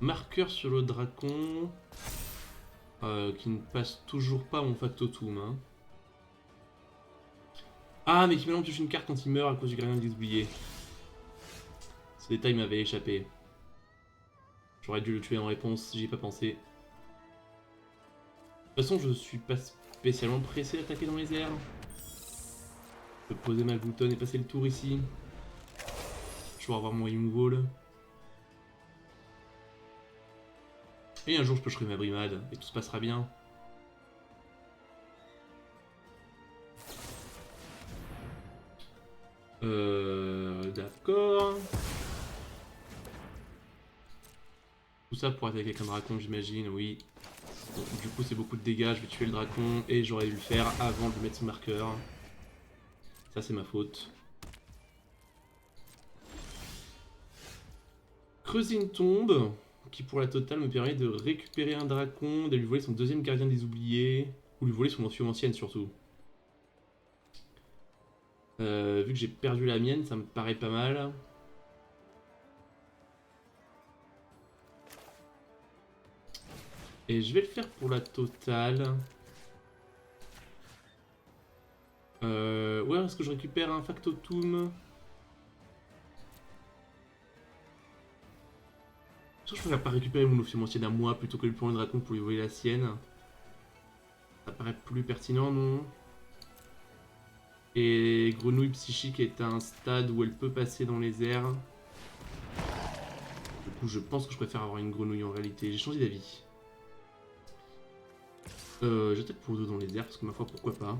Marqueur sur le dracon. Qui ne passe toujours pas mon factotum. Hein. Ah, mais qui maintenant touche une carte quand il meurt à cause du gardien des oubliés. Ce détail m'avait échappé. J'aurais dû le tuer en réponse, j'y ai pas pensé. De toute façon, je suis pas spécialement pressé d'attaquer dans les airs. Je peux poser ma gloutonne et passer le tour ici. Je vais avoir mon removal. Et un jour, je pêcherai ma brimade et tout se passera bien. D'accord. Tout ça pour attaquer avec un dracon, j'imagine, oui. Bon, du coup, c'est beaucoup de dégâts, je vais tuer le dracon et j'aurais dû le faire avant de lui mettre son marqueur. Ça, c'est ma faute. Creuser une tombe, qui pour la totale me permet de récupérer un dracon, de lui voler son deuxième gardien des oubliés, ou lui voler son ancienne surtout. Vu que j'ai perdu la mienne, ça me paraît pas mal. Et je vais le faire pour la totale. Ouais, est-ce que je récupère un factotum? Je préfère pas récupérer mon ancienne à moi plutôt que lui prendre le dracon pour lui voler la sienne. Ça paraît plus pertinent, non? Et Grenouille Psychique est à un stade où elle peut passer dans les airs. Du coup, je pense que je préfère avoir une grenouille en réalité. J'ai changé d'avis. J'attaque pour deux dans les airs parce que ma foi, pourquoi pas.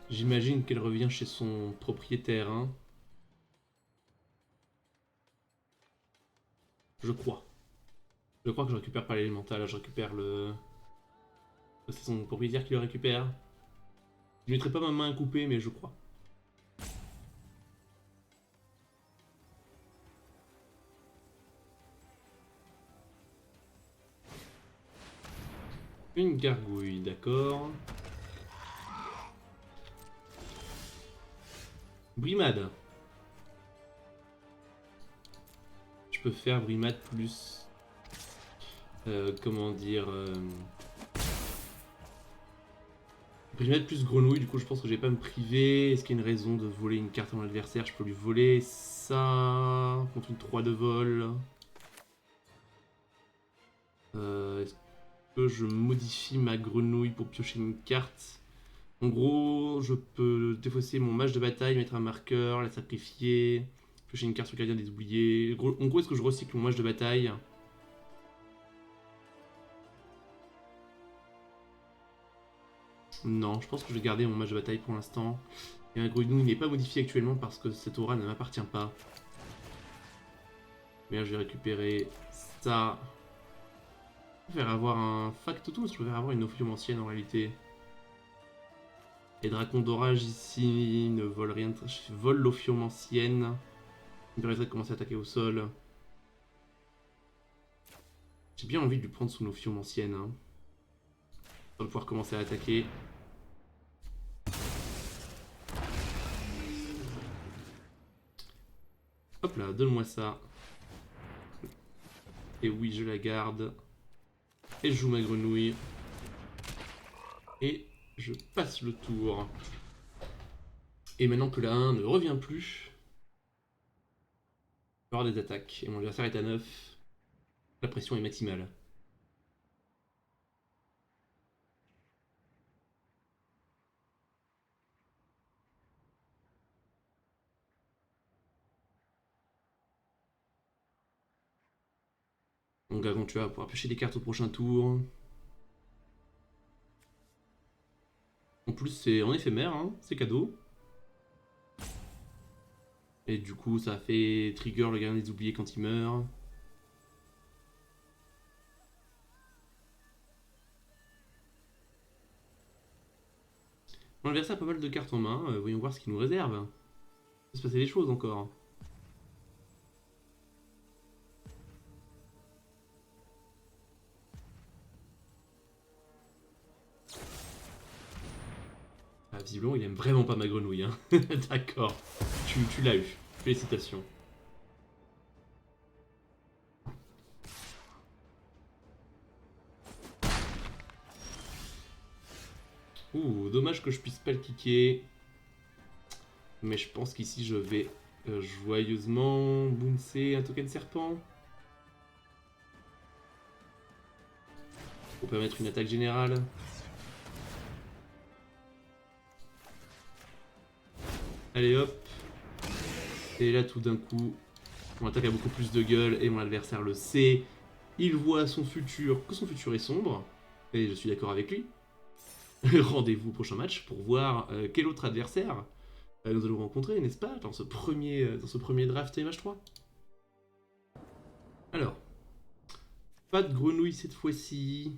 J'imagine qu'elle revient chez son propriétaire, hein. Je crois. Je crois que je récupère pas l'élémental, je récupère le... C'est son propriétaire qui le récupère. Je mettrai pas ma main à couper, mais je crois. Une gargouille, d'accord. Brimade. Je peux faire Brimade plus... comment dire... Brimade plus grenouille, du coup je pense que je vais pas me priver. Est-ce qu'il y a une raison de voler une carte à mon adversaire? Je peux lui voler ça contre une 3 de vol. Est-ce que je modifie ma grenouille pour piocher une carte? En gros, je peux défausser mon mage de bataille, mettre un marqueur, la sacrifier, piocher une carte sur le gardien des oubliés. En gros, est-ce que je recycle mon mage de bataille? Non, je pense que je vais garder mon mage de bataille pour l'instant. Et ma grenouille n'est pas modifiée actuellement parce que cette aura ne m'appartient pas. Mais là, je vais récupérer ça. Je vais avoir un factotum, je vais avoir une ophium ancienne en réalité. Et Dracon d'orage ici ne vole rien. Je vole l'ophium ancienne. Il me permettrait de commencer à attaquer au sol. J'ai bien envie de lui prendre son ophium ancienne. Hein. On va pouvoir commencer à attaquer. Hop là, donne-moi ça. Et oui, je la garde. Et je joue ma grenouille. Et je passe le tour. Et maintenant que la 1 ne revient plus, il va y avoir des attaques. Et mon adversaire est à 9. La pression est maximale. Donc avant tu vas pouvoir pêcher des cartes au prochain tour. En plus c'est en éphémère, hein, c'est cadeau. Et du coup ça fait trigger le gardien des oubliés quand il meurt. Mon adversaire a pas mal de cartes en main, voyons voir ce qu'il nous réserve. Il va se passer des choses encore. Ah, visiblement il aime vraiment pas ma grenouille. Hein. D'accord, tu l'as eu. Félicitations. Ouh, dommage que je puisse pas le kicker. Mais je pense qu'ici je vais joyeusement bouncer un token serpent. Pour permettre une attaque générale. Allez hop. Et là tout d'un coup, mon attaque a beaucoup plus de gueule et mon adversaire le sait. Il voit son futur, que son futur est sombre. Et je suis d'accord avec lui. Rendez-vous au prochain match pour voir quel autre adversaire nous allons rencontrer, n'est-ce pas, dans ce premier draft MH3. Alors, pas de grenouille cette fois-ci.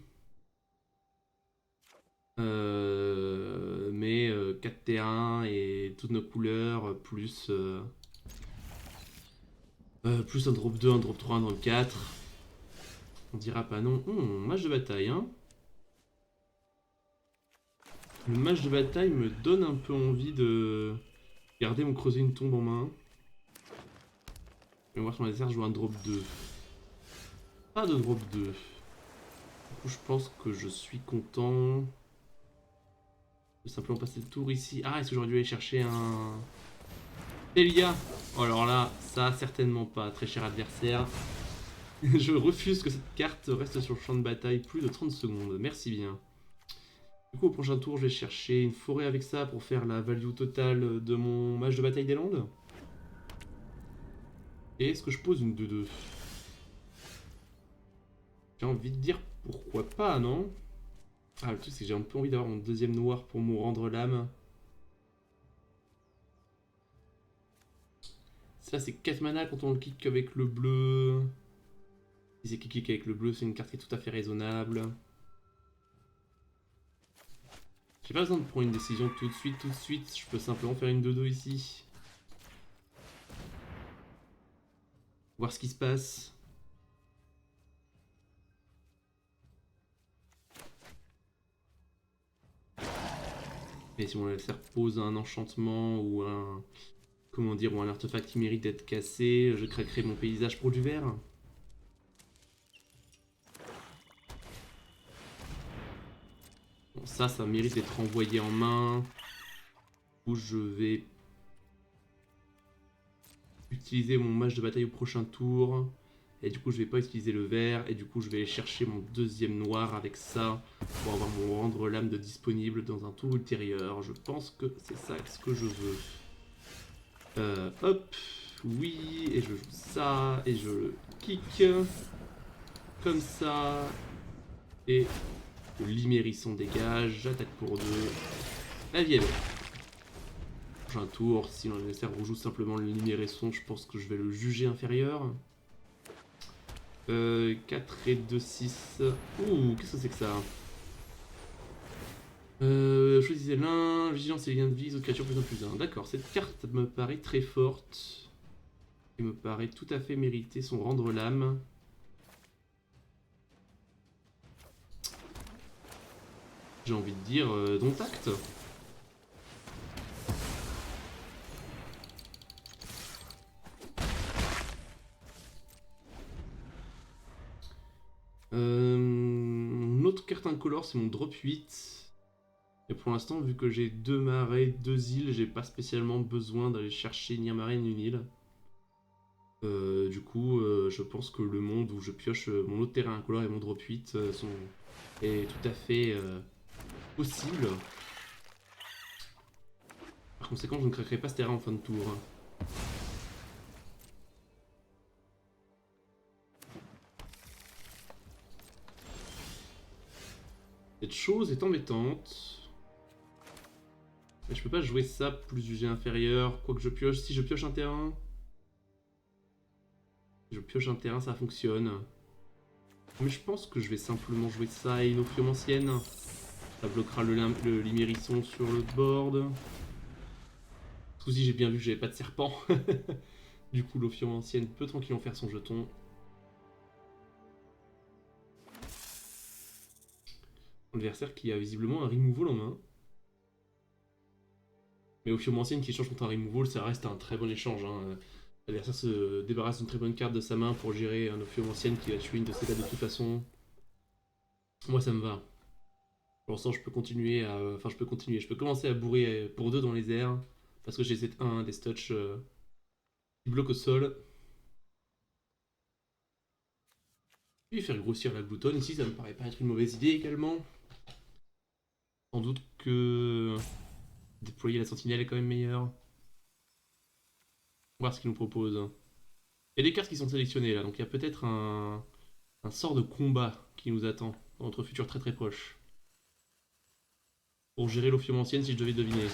Mais 4 terrains et toutes nos couleurs, plus un drop 2, un drop 3, un drop 4. On dira pas non. Match de bataille, hein. Le match de bataille me donne un peu envie de garder mon creuser une tombe en main. Et on va voir si mon adversaire joue un drop 2. Pas de drop 2. Du coup, je pense que je suis content de simplement passer le tour ici. Ah, est-ce que j'aurais dû aller chercher un... Elia. Oh, alors là, ça, certainement pas, très cher adversaire. Je refuse que cette carte reste sur le champ de bataille plus de 30 secondes. Merci bien. Du coup, au prochain tour, je vais chercher une forêt avec ça pour faire la value totale de mon mage de bataille des Landes. Et est-ce que je pose une 2-2? J'ai envie de dire pourquoi pas, non? Ah, le truc, c'est que j'ai un peu envie d'avoir mon deuxième noir pour me rendre l'âme. Ça, c'est 4 mana quand on le kick avec le bleu. Si c'est kick avec le bleu, c'est une carte qui est tout à fait raisonnable. J'ai pas besoin de prendre une décision tout de suite. Je peux simplement faire une 2-2 ici. Voir ce qui se passe. Et si mon adversaire pose un enchantement ou un... Comment dire, ou un artefact qui mérite d'être cassé, je craquerai mon paysage pour du vert. Bon, ça mérite d'être envoyé en main. Où je vais utiliser mon mage de bataille au prochain tour. Et du coup, je vais pas utiliser le vert. Et du coup, je vais aller chercher mon deuxième noir avec ça. Pour avoir mon rendre l'âme de disponible dans un tour ultérieur. Je pense que c'est ça ce que je veux. Hop. Oui. Et je joue ça. Et je le kick. Comme ça. Et le Limérisson dégage. J'attaque pour 2. La vie est belle. Prochain tour, si l'adversaire rejoue simplement le Limérisson, je pense que je vais le juger inférieur. 4 et 2, 6. Ouh, qu'est-ce que c'est que ça? Choisissez l'un, vigilance et lien de vie, aux créatures plus 1 plus 1. D'accord, cette carte me paraît très forte. Et me paraît tout à fait mériter son rendre l'âme. J'ai envie de dire, dont acte. Une autre carte incolore, c'est mon drop 8. Et pour l'instant, vu que j'ai 2 marais, 2 îles, j'ai pas spécialement besoin d'aller chercher ni un marais ni une île. Du coup, je pense que le monde où je pioche mon autre terrain incolore et mon drop 8 est tout à fait possible. Par conséquent, je ne craquerai pas ce terrain en fin de tour. Cette chose est embêtante. Mais je peux pas jouer ça plus du jet inférieur. Quoi que je pioche, si je pioche un terrain... Si je pioche un terrain, ça fonctionne. Mais je pense que je vais simplement jouer ça et une ophiomancienne. Ça bloquera le limérisson sur le board. Ce coup-ci, j'ai bien vu que j'avais pas de serpent. Du coup, l'ophiomancienne peut tranquillement faire son jeton. L'adversaire qui a visiblement un removal en main. Mais ophiomancienne qui échange contre un removal, ça reste un très bon échange. Hein. L'adversaire se débarrasse d'une très bonne carte de sa main pour gérer un ophiomancienne qui va tuer une de ses dates de toute façon. Moi, ça me va. Pour l'instant, je peux continuer à... Enfin, je peux continuer. Je peux commencer à bourrer pour 2 dans les airs. Parce que j'ai cette 1 des Stutch qui bloque au sol. Puis faire grossir la gloutonne ici, ça me paraît pas être une mauvaise idée également. Sans doute que déployer la sentinelle est quand même meilleur. On va voir ce qu'il nous propose. Il y a des cartes qui sont sélectionnées là, donc il y a peut-être un sort de combat qui nous attend dans notre futur très très proche. Pour gérer l'ophiomancienne si je devais deviner.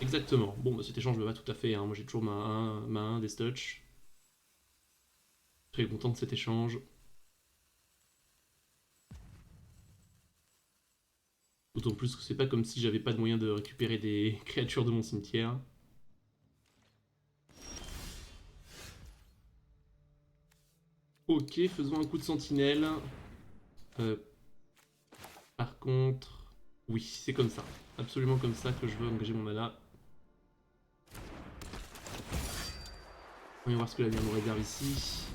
Exactement. Bon, bah, cet échange me va tout à fait. Hein. Moi j'ai toujours ma 1 des Stutch. Très content de cet échange. D'autant plus que c'est pas comme si j'avais pas de moyen de récupérer des créatures de mon cimetière. Ok, faisons un coup de sentinelle. Euh, Par contre, oui, c'est comme ça. Absolument comme ça que je veux engager mon mana. On va voir ce que l'avenir nous réserve ici.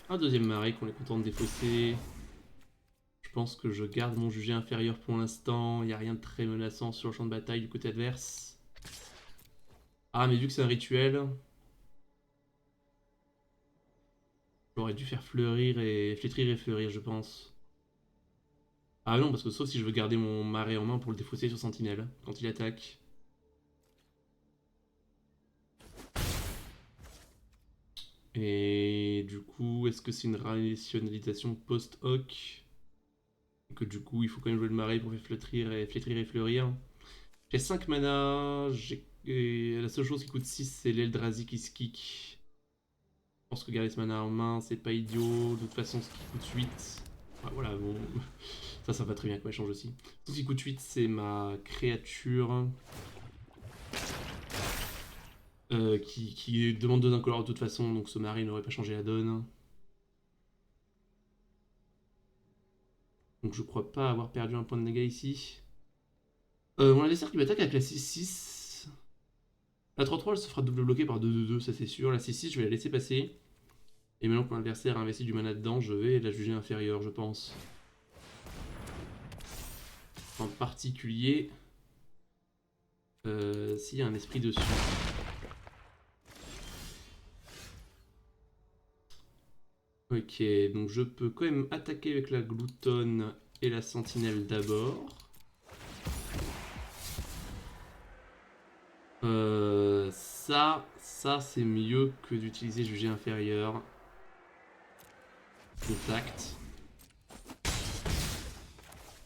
Un deuxième marais qu'on est content de défausser. Je pense que je garde mon jugé inférieur pour l'instant. Il n'y a rien de très menaçant sur le champ de bataille du côté adverse. Ah, mais vu que c'est un rituel, j'aurais dû faire fleurir et flétrir et fleurir, je pense. Ah non, parce que sauf si je veux garder mon marais en main pour le défausser sur Sentinelle quand il attaque. Et du coup, est-ce que c'est une rationalisation post-hoc? Que du coup, il faut quand même jouer le marais pour faire flétrir et fleurir. J'ai 5 mana, la seule chose qui coûte 6, c'est l'Eldrazi qui se kick. Je pense que garder ce mana en main, c'est pas idiot. De toute façon, ce qui coûte 8... Ah, voilà, bon... Ça va très bien comme échange aussi. Ce qui coûte 8, c'est ma créature... qui demande 2 incolores de toute façon, donc ce marais n'aurait pas changé la donne. Donc je crois pas avoir perdu un point de dégâts ici. Mon adversaire qui m'attaque avec la 6-6. La 3-3, elle se fera double bloquer par 2-2-2, ça c'est sûr. La 6-6, je vais la laisser passer. Et maintenant que mon adversaire a investi du mana dedans, je vais la juger inférieure, je pense. En particulier, s'il y a un esprit dessus. Ok, donc je peux quand même attaquer avec la gloutonne et la sentinelle d'abord. Ça c'est mieux que d'utiliser jugé inférieur. Contact.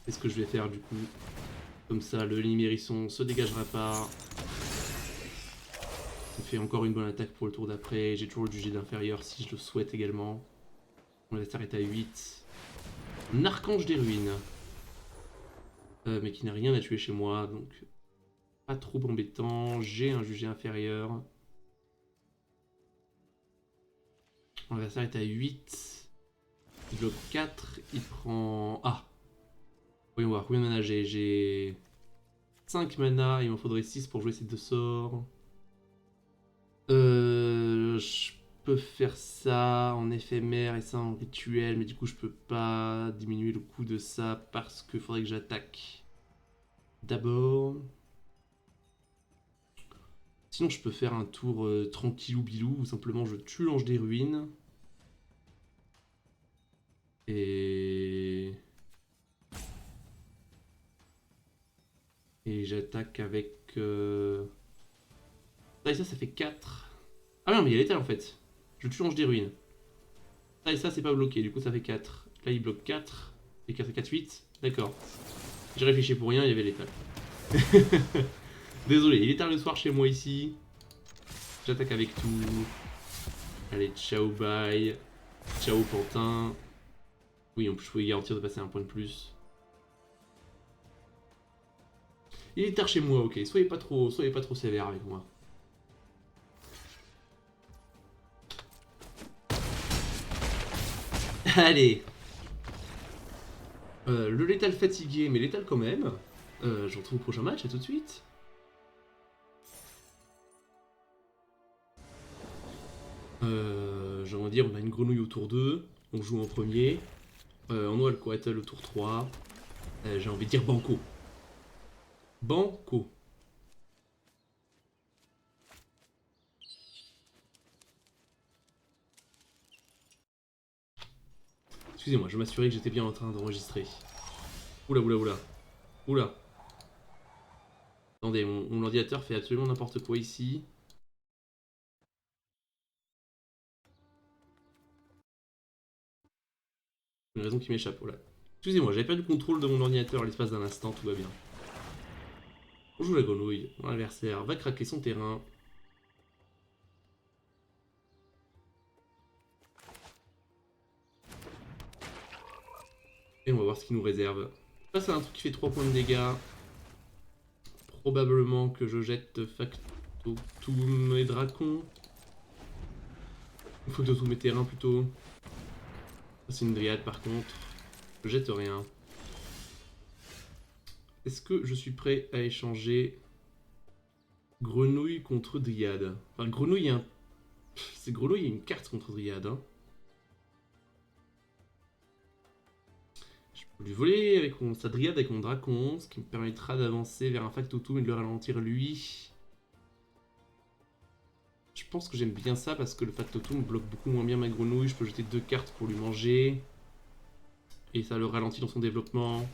C'est ce que je vais faire du coup. Comme ça, le Limérisson se dégagera pas. Ça fait encore une bonne attaque pour le tour d'après. J'ai toujours le jugé d'inférieur si je le souhaite également. On va s'arrêter à 8. Un archange des ruines. Mais qui n'a rien à tuer chez moi, donc pas trop embêtant. J'ai un jugé inférieur. On va s'arrêter à 8. Il bloque 4. Il prend... Ah, voyons voir combien de mana j'ai. J'ai 5 mana. Il m'en faudrait 6 pour jouer ces deux sorts. Je peux faire ça en éphémère et ça en rituel, mais du coup je peux pas diminuer le coût de ça parce qu'il faudrait que j'attaque d'abord. Sinon je peux faire un tour tranquillou bilou, ou simplement je tue l'ange des ruines. Et j'attaque avec... Ça et ça fait 4. Ah non mais il y a l'étal en fait. Je tue l'ange des ruines. Ça et ça c'est pas bloqué, du coup ça fait 4. Là il bloque 4. Et 4, 4, 8. D'accord. J'ai réfléchi pour rien, il y avait l'étal. Désolé, il est tard le soir chez moi ici. J'attaque avec tout. Allez, ciao, bye. Ciao, Pantin. Oui, en plus, je pouvais garantir de passer un point de plus. Il est tard chez moi, ok. Soyez pas trop sévère avec moi. Allez. Le létal fatigué, mais létal quand même. Je vous retrouve au prochain match, à tout de suite. J'ai envie de dire, on a une grenouille au tour 2. On joue en premier. On a le Coatl au tour 3. J'ai envie de dire banco. Banco. Excusez-moi, je m'assurais que j'étais bien en train d'enregistrer. Oula, oula, oula. Oula. Attendez, mon ordinateur fait absolument n'importe quoi ici. Une raison qui m'échappe, voilà. Excusez-moi, j'avais perdu le contrôle de mon ordinateur à l'espace d'un instant, tout va bien. On joue la grenouille. Mon adversaire va craquer son terrain. Et on va voir ce qu'il nous réserve. Face à un truc qui fait 3 points de dégâts. Probablement que je jette Factotum et Dracon. Ou Factotum et Terrain plutôt. C'est une dryade par contre. Je jette rien. Est-ce que je suis prêt à échanger grenouille contre dryade? Enfin, grenouille, il y a un... C'est grenouille, il y a une carte contre dryade. Hein. Je peux lui voler avec sa dryade avec mon dracon, ce qui me permettra d'avancer vers un factotum et de le ralentir lui. Je pense que j'aime bien ça parce que le factotum bloque beaucoup moins bien ma grenouille. Je peux jeter 2 cartes pour lui manger. Et ça le ralentit dans son développement.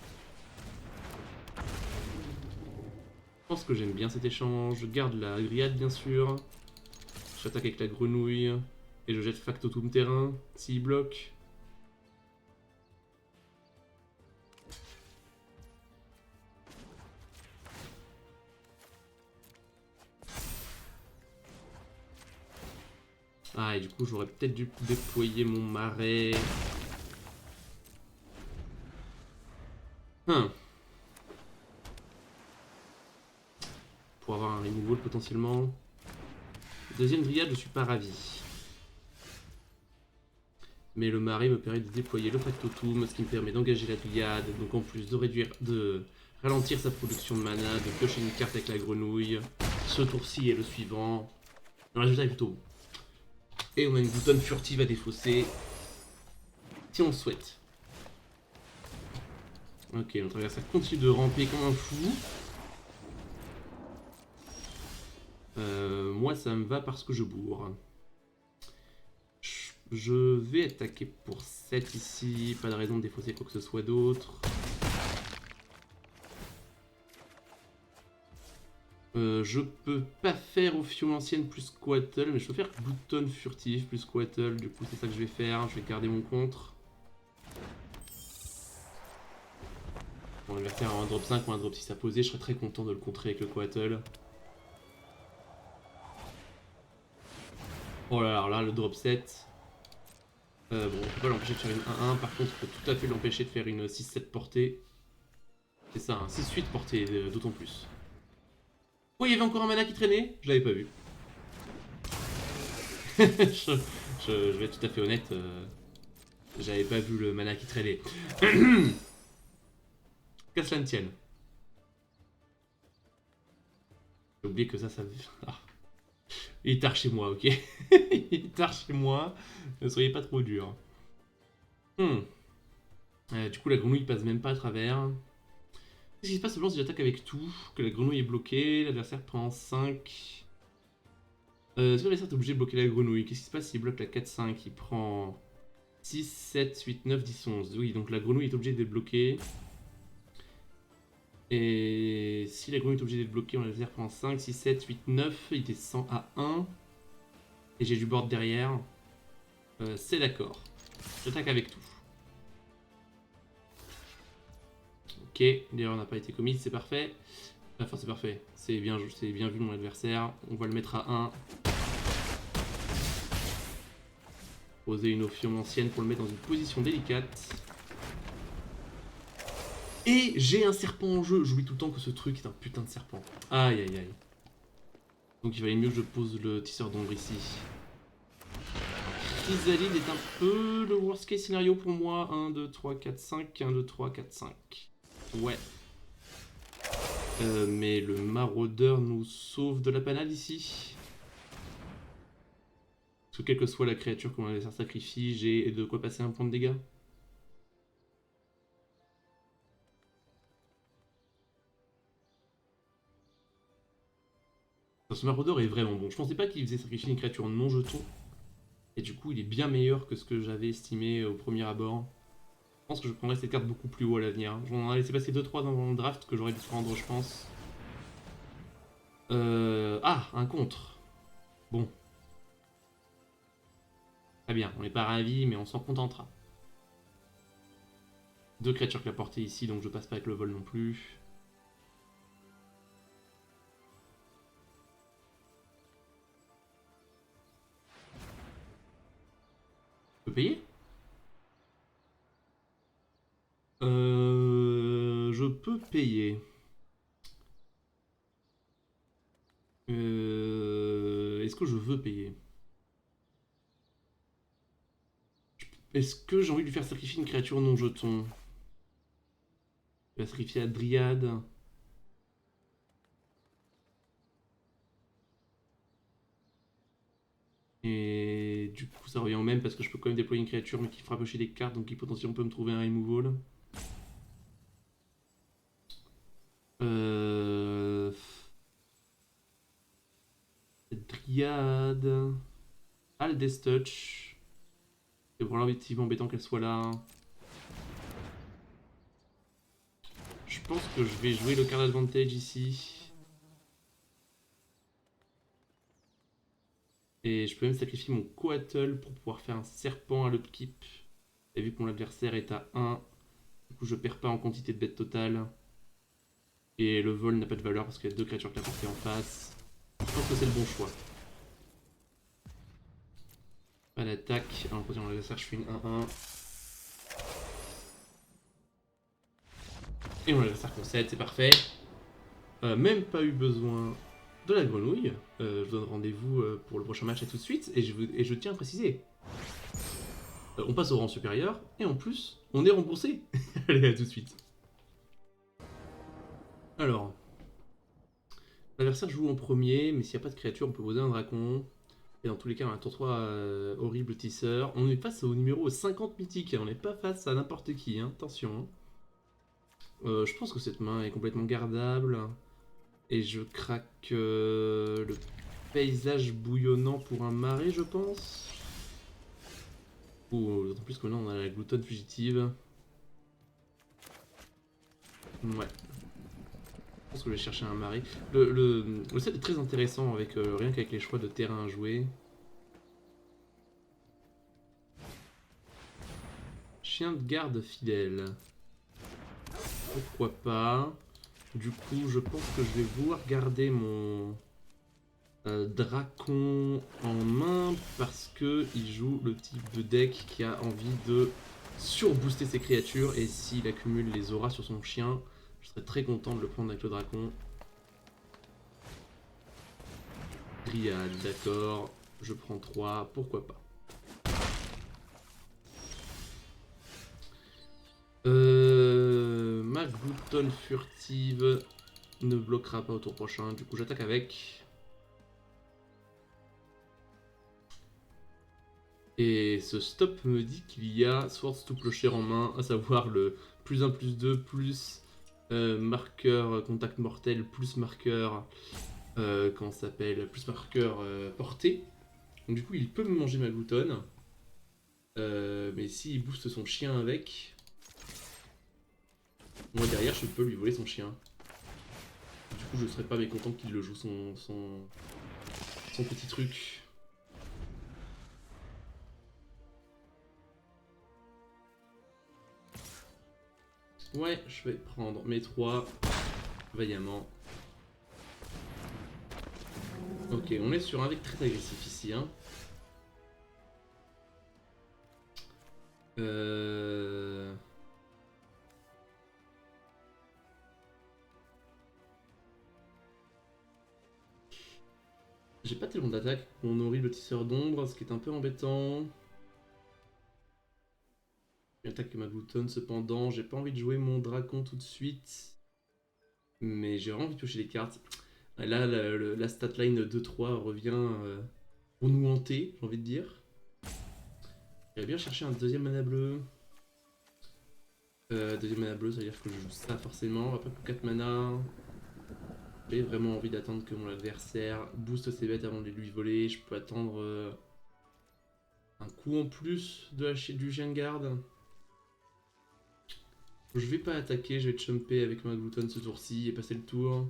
Je pense que j'aime bien cet échange. Je garde la dryade bien sûr. J'attaque avec la grenouille. Et je jette factotum terrain s'il bloque. Ah, et du coup, j'aurais peut-être dû déployer mon marais. Pour avoir un removal potentiellement. Deuxième dryade, je suis pas ravi. Mais le marais me permet de déployer le factotum, ce qui me permet d'engager la dryade, donc en plus de ralentir sa production de mana, de piocher une carte avec la grenouille. Ce tour-ci et le suivant. Le résultat est plutôt bon. Et on a une boutonne furtive à défausser. Si on le souhaite. Ok, notre adversaire continue de ramper comme un fou. Moi, ça me va parce que je bourre. Je vais attaquer pour 7 ici. Pas de raison de défausser quoi que ce soit d'autre. Je peux pas faire Ophion ancienne plus Quattle, mais je peux faire bouton furtif plus Quattle. Du coup, c'est ça que je vais faire. Je vais garder mon contre. Bon, l'adversaire a un drop 5 ou un drop 6 à poser. Je serais très content de le contrer avec le Quattle. Oh là là, le drop 7. Bon, on peut pas l'empêcher de faire une 1-1. Par contre, on peut tout à fait l'empêcher de faire une 6-7 portée. C'est ça, un 6-8 portée, d'autant plus. Oh, il y avait encore un mana qui traînait. Je l'avais pas vu. je vais être tout à fait honnête. J'avais pas vu le mana qui traînait. Qu'à cela ne tienne. J'ai oublié que ça... Ah. Il est tard chez moi, ok. Il est tard chez moi. Ne soyez pas trop dur. Du coup, la grenouille passe même pas à travers. Qu'est-ce qui se passe si j'attaque avec tout? Que la grenouille est bloquée, l'adversaire prend 5. Si l'adversaire est obligé de bloquer la grenouille, qu'est-ce qui se passe s'il bloque la 4-5? Il prend 6, 7, 8, 9, 10, 11. Oui, donc la grenouille est obligée d'être bloquée. Et si la grenouille est obligée d'être bloquée, l'adversaire prend 5, 6, 7, 8, 9. Il descend à 1. Et j'ai du board derrière. C'est d'accord. J'attaque avec tout. Ok, l'erreur n'a pas été commise, c'est parfait. Enfin, c'est parfait. C'est bien vu de mon adversaire. On va le mettre à 1. Poser une Ophion ancienne pour le mettre dans une position délicate. Et j'ai un serpent en jeu. J'oublie tout le temps que ce truc est un putain de serpent. Aïe aïe aïe. Donc il valait mieux que je pose le tisseur d'ombre ici. Chrysalide est un peu le worst case scénario pour moi. 1, 2, 3, 4, 5. 1, 2, 3, 4, 5. Ouais. Mais le maraudeur nous sauve de la panade ici. Parce que quelle que soit la créature que mon adversaire sacrifie, j'ai de quoi passer un point de dégâts. Enfin, ce maraudeur est vraiment bon. Je pensais pas qu'il faisait sacrifier une créature non jeton. Et du coup, il est bien meilleur que ce que j'avais estimé au premier abord. Je pense que je prendrai cette carte beaucoup plus haut à l'avenir. J'en ai laissé passer 2-3 dans le draft que j'aurais dû prendre, je pense. Ah, un contre. Bon. Très bien, on n'est pas ravis, mais on s'en contentera. 2 créatures que la portée ici, donc je passe pas avec le vol non plus. Je peux payer? Je peux payer. Est-ce que je veux payer? Est-ce que j'ai envie de lui faire sacrifier une créature non jeton? Il va sacrifier la Dryade. Et du coup, ça revient au même parce que je peux quand même déployer une créature mais qui fera piocher des cartes donc qui potentiellement peut me trouver un removal. Dryade. Ah, le Death Touch. C'est vraiment effectivement embêtant qu'elle soit là. Je pense que je vais jouer le card advantage ici. Et je peux même sacrifier mon Coatl pour pouvoir faire un serpent à l'upkeep. Et vu que mon adversaire est à 1, du coup je perds pas en quantité de bêtes totale. Et le vol n'a pas de valeur parce qu'il y a 2 créatures qui la portée en face. Je pense que c'est le bon choix. Pas d'attaque. En posant l'adversaire, je fais une 1-1. Et mon adversaire concède, c'est parfait. Même pas eu besoin de la grenouille. Je vous donne rendez-vous pour le prochain match à tout de suite. Et je tiens à préciser. On passe au rang supérieur. Et en plus, on est remboursé. Allez, à tout de suite. Alors, l'adversaire joue en premier, mais s'il n'y a pas de créature, on peut poser un dracon. Et dans tous les cas, un tour 3 horrible tisseur. On est face au numéro 50 mythique, hein. On n'est pas face à n'importe qui, hein. Attention. Je pense que cette main est complètement gardable. Et je craque le paysage bouillonnant pour un marais, je pense. Ou d'autant plus que là, on a la gloutonne fugitive. Ouais. Je pense que je vais chercher un marais. Le set est très intéressant avec rien qu'avec les choix de terrain à jouer. Chien de garde fidèle. Pourquoi pas. Du coup, je pense que je vais vouloir garder mon dracon en main parce que il joue le type de deck qui a envie de surbooster ses créatures et s'il accumule les auras sur son chien, je serais très content de le prendre avec le dracon. Dryade, d'accord. Je prends 3, pourquoi pas. Ma gloutonne furtive ne bloquera pas au tour prochain, du coup j'attaque avec. Et ce stop me dit qu'il y a Swords to Plowshare en main, à savoir le +1 +2 plus marqueur contact mortel plus marqueur comment ça s'appelle, plus marqueur portée. Donc du coup il peut me manger ma gloutonne, mais s'il booste son chien avec, moi derrière je peux lui voler son chien. Du coup je serais pas mécontent qu'il le joue son petit truc. Ouais, je vais prendre mes 3 vaillamment. Ok, on est sur un deck très agressif ici. Hein. J'ai pas tellement d'attaque pour mon horrible tisseur d'ombre, ce qui est un peu embêtant. J'attaque ma gloutonne cependant, j'ai pas envie de jouer mon dracon tout de suite. Mais j'ai vraiment envie de piocher les cartes. Là, la statline 2-3 revient pour nous hanter, j'ai envie de dire. J'aimerais bien chercher un deuxième mana bleu. Deuxième mana bleu, ça veut dire que je joue ça forcément. Après, pour 4 mana, j'ai vraiment envie d'attendre que mon adversaire booste ses bêtes avant de lui voler. Je peux attendre un coup en plus du chien de garde. Je vais pas attaquer, je vais chumper avec ma gloutonne ce tour-ci et passer le tour.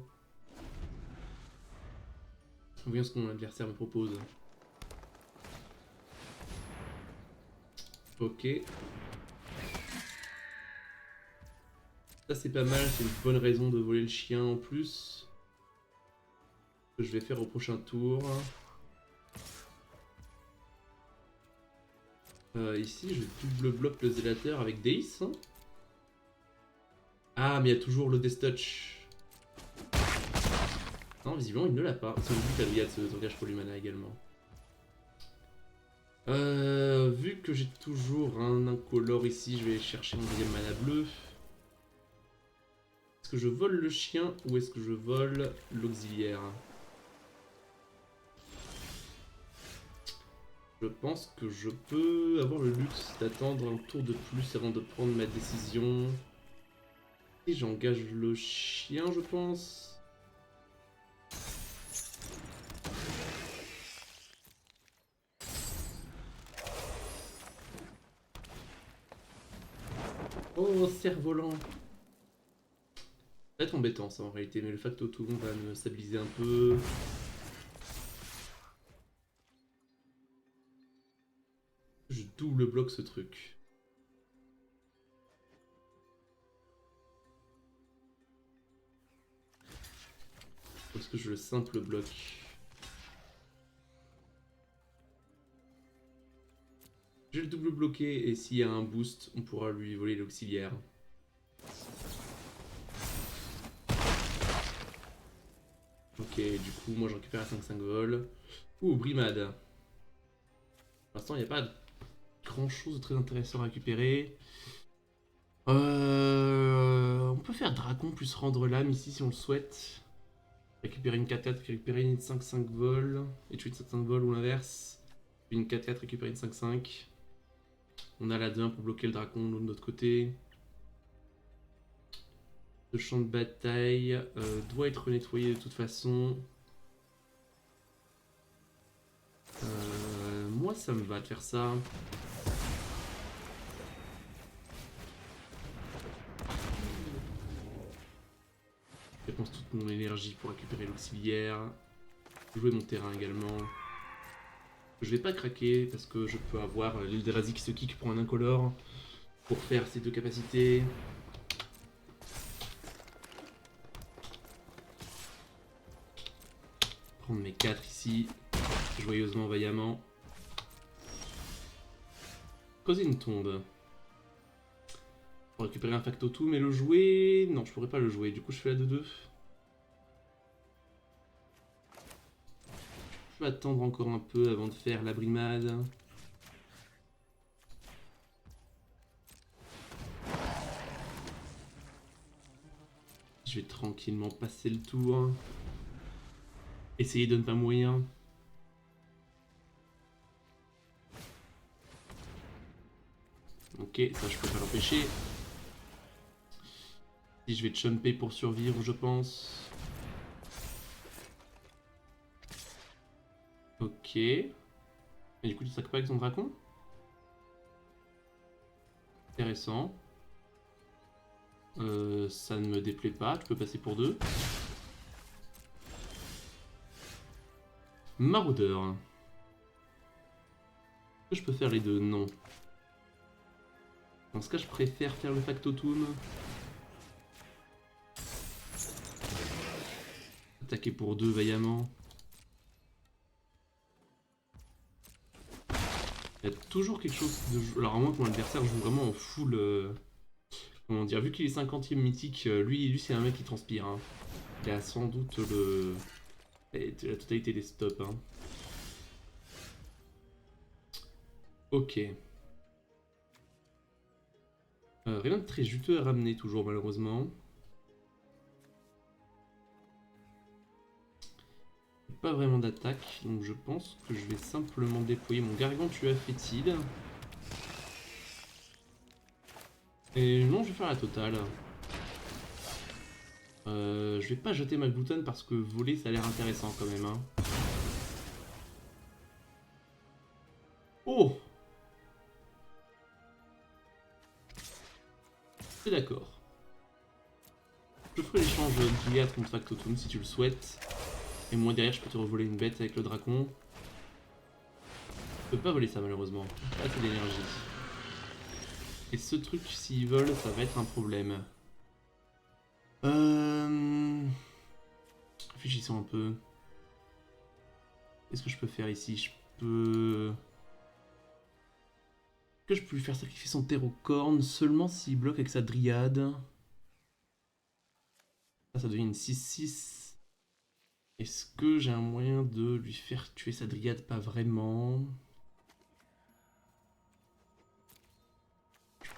Voyons ce que mon adversaire me propose. Ok. Ça c'est pas mal, c'est une bonne raison de voler le chien en plus. Que je vais faire au prochain tour. Ici je double bloque le zélateur avec Deis. Ah mais il y a toujours le Death Touch. Non visiblement il ne l'a pas. C'est vu que la Dryade se engage pour l'Humana également. Vu que j'ai toujours un incolore ici, je vais chercher mon deuxième mana bleu. Est-ce que je vole le chien ou est-ce que je vole l'auxiliaire? Je pense que je peux avoir le luxe d'attendre un tour de plus avant de prendre ma décision. Et j'engage le chien, je pense. Oh, cerf-volant. Ça va être embêtant ça en réalité, mais le factotum va me stabiliser un peu. Je double bloque ce truc. Est-ce que je le simple bloque? Je vais le double bloquer et s'il y a un boost, on pourra lui voler l'auxiliaire. Ok, du coup, moi je récupère à 5-5 vol. Ouh, brimade. Pour l'instant, il n'y a pas grand chose de très intéressant à récupérer. On peut faire Dracon plus rendre l'âme ici si on le souhaite. Récupérer une 4-4, récupérer une 5-5 vol. Et tuer une 5-5 vol ou l'inverse. Une 4-4, récupérer une 5-5. On a la 2-1 pour bloquer le Dracon de notre côté. Le champ de bataille doit être nettoyé de toute façon. Moi ça me va de faire ça. Je dépense toute mon énergie pour récupérer l'auxiliaire. Jouer mon terrain également. Je vais pas craquer parce que je peux avoir l'Eldrazi qui se kick pour un incolore. Pour faire ces deux capacités. Prendre mes 4 ici. Joyeusement, vaillamment. Causer une tombe. Pour récupérer un factotum et le jouer. Non, je pourrais pas le jouer. Du coup, je fais la 2-2. Je vais attendre encore un peu avant de faire la brimade. Je vais tranquillement passer le tour. Essayer de ne pas mourir. Ok, ça je peux pas l'empêcher. Si je vais chumper pour survivre, je pense. Ok. Et du coup, tu sacs pas avec ton dracon? Intéressant. Ça ne me déplaît pas, tu peux passer pour 2. Maraudeur. Est-ce que je peux faire les deux? Non. Dans ce cas, je préfère faire le factotum. Attaquer pour 2 vaillamment. Il y a toujours quelque chose de... Alors à moins que mon adversaire joue vraiment en full... Comment dire, vu qu'il est 50e mythique, lui c'est un mec qui transpire. Hein. Il a sans doute la totalité des stops. Hein. Ok. Rien de très juteux à ramener toujours malheureusement. Pas vraiment d'attaque, donc je pense que je vais simplement déployer mon Gargantua fétide. Et non, je vais faire la totale. Je vais pas jeter ma gloutonne parce que voler ça a l'air intéressant quand même. Hein. Oh! C'est d'accord. Je ferai l'échange d'Iliad contre Factotum si tu le souhaites. Et moi derrière je peux te revoler une bête avec le dracon. Je peux pas voler ça malheureusement. Pas assez d'énergie. Et ce truc s'il vole ça va être un problème. Réfléchissons un peu. Qu'est-ce que je peux faire ici? Je peux... Que je peux lui faire sacrifier son terre aux cornes seulement s'il bloque avec sa dryade. Ça devient une 6-6. Est-ce que j'ai un moyen de lui faire tuer sa dryade? Pas vraiment. Je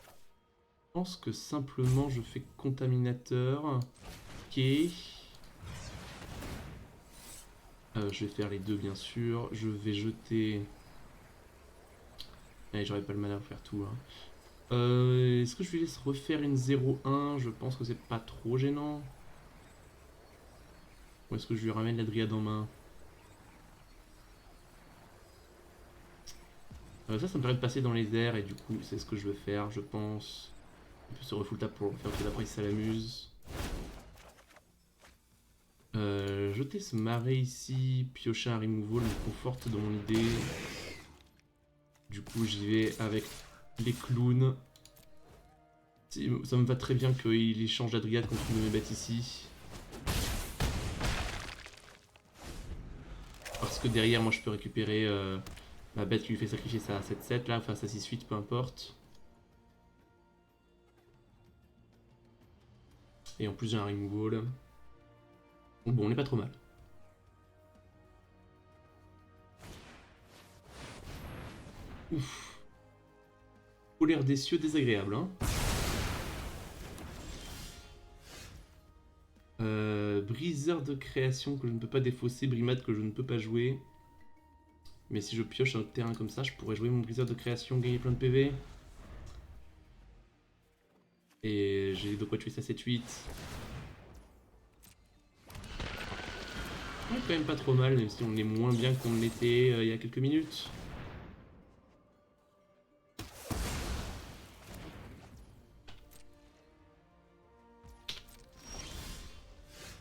pense que simplement je fais contaminateur. Ok. Je vais faire les deux bien sûr. Je vais jeter... Allez, j'aurais pas le mana pour faire tout. Hein. Est-ce que je lui laisse refaire une 0-1? Je pense que c'est pas trop gênant. Ou est-ce que je lui ramène la dryade en main? Ça me permet de passer dans les airs et du coup c'est ce que je veux faire je pense. On peut se refull tap pour faire que d'après ça l'amuse. Jeter ce marais ici, piocher un removal me conforte dans mon idée. Du coup j'y vais avec les clowns. Ça me va très bien qu'il échange la dryade contre une de mes bêtes ici. Parce que derrière moi je peux récupérer ma bête qui lui fait sacrifier sa 7-7 là, enfin sa 6-8 peu importe. Et en plus j'ai un removal. Donc bon on est pas trop mal. Ouf. Colère des cieux désagréable hein. briseur de création que je ne peux pas défausser, brimade que je ne peux pas jouer. Mais si je pioche un terrain comme ça, je pourrais jouer mon briseur de création, gagner plein de PV. Et j'ai de quoi tuer ça 7-8. On est quand même pas trop mal, même si on est moins bien qu'on l'était il y a quelques minutes.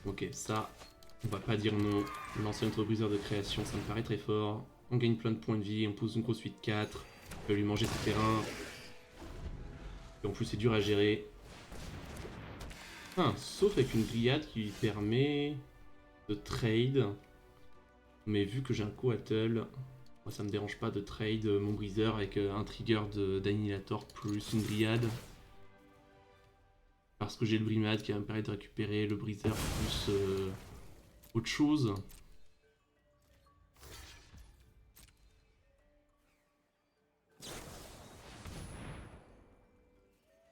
Ok, ça, on va pas dire non. Lancer notre briseur de création, ça me paraît très fort. On gagne plein de points de vie, on pose une grosse 8-4. On peut lui manger ses terrains. Et en plus, c'est dur à gérer. Sauf avec une grillade qui lui permet de trade. Mais vu que j'ai un coattle, moi ça me dérange pas de trade mon briseur avec un trigger d'annihilator plus une grillade. Parce que j'ai le brimade qui va me permettre de récupérer le briseur plus autre chose.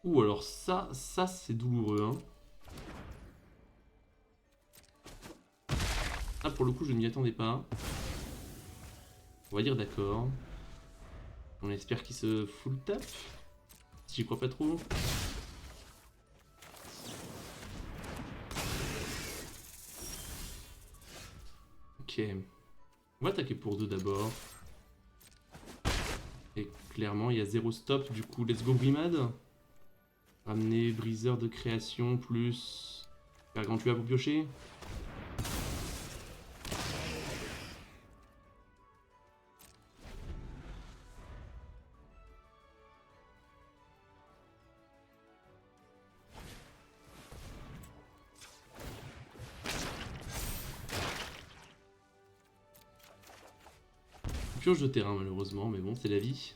Ou alors ça c'est douloureux. Hein. Ah, pour le coup, je ne m'y attendais pas. On va dire d'accord. On espère qu'il se full tap. J'y crois pas trop. Ok. On va attaquer pour 2 d'abord. Et clairement, il y a 0 stop. Du coup, let's go Brimade. Ramener briseur de création plus... Gargantua pour piocher. Pioche de terrain malheureusement, mais bon, c'est la vie.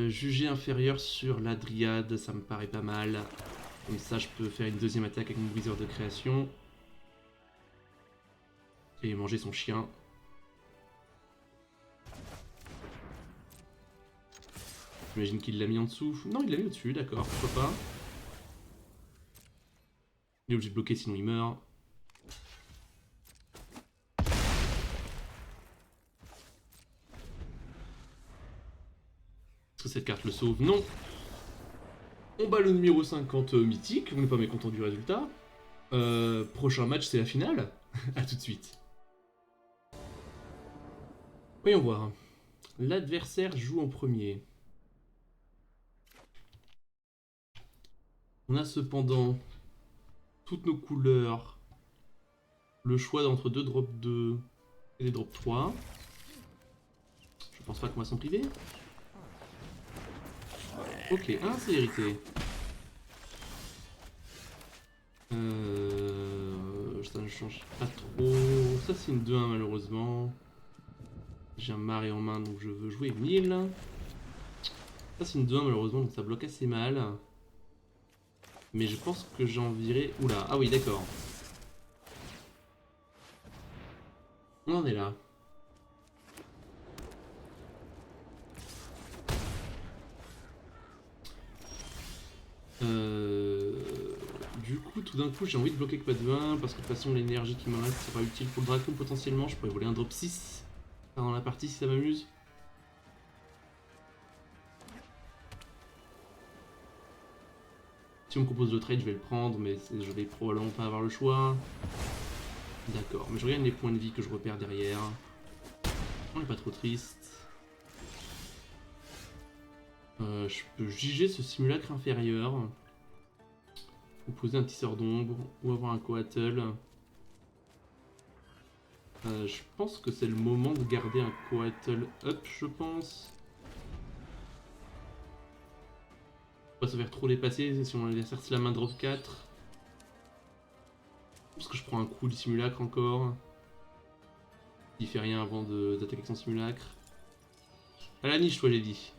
Juger inférieur sur la dryade, ça me paraît pas mal. Comme ça, je peux faire une deuxième attaque avec mon briseur de création. Et manger son chien. J'imagine qu'il l'a mis en dessous. Non, il l'a mis au-dessus, d'accord, pourquoi pas. Il est obligé de bloquer, sinon il meurt. Est-ce que cette carte le sauve? Non. On bat le numéro 50 mythique, on n'est pas mécontent du résultat. Prochain match, c'est la finale. A tout de suite. Voyons voir. L'adversaire joue en premier. On a cependant toutes nos couleurs. Le choix d'entre 2 drop 2 et des drop 3. Je pense pas qu'on va s'en priver. Ok, c'est hérité. Ça ne change pas trop. Ça c'est une 2-1 malheureusement. J'ai un marée en main donc je veux jouer 1000. Ça c'est une 2-1 malheureusement donc ça bloque assez mal. Mais je pense que j'en virai... Oula, ah oui d'accord. On en est là. Du coup, tout d'un coup, j'ai envie de bloquer que pas de 1 parce que de toute façon, l'énergie qui me reste sera utile pour le Dracon potentiellement. Je pourrais voler un drop 6 dans la partie si ça m'amuse. Si on me propose le trade, je vais le prendre, mais je vais probablement pas avoir le choix. D'accord, mais je regarde les points de vie que je repère derrière. On n'est pas trop triste. Je peux juger ce simulacre inférieur. Ou poser un tisseur d'ombre, ou avoir un coattle. Je pense que c'est le moment de garder un coattle up, je pense. Faut pas se faire trop dépasser si mon adversaire se la main drop 4. Parce que je prends un coup du simulacre encore. Il fait rien avant d'attaquer avec son simulacre. À la niche, toi, j'ai dit.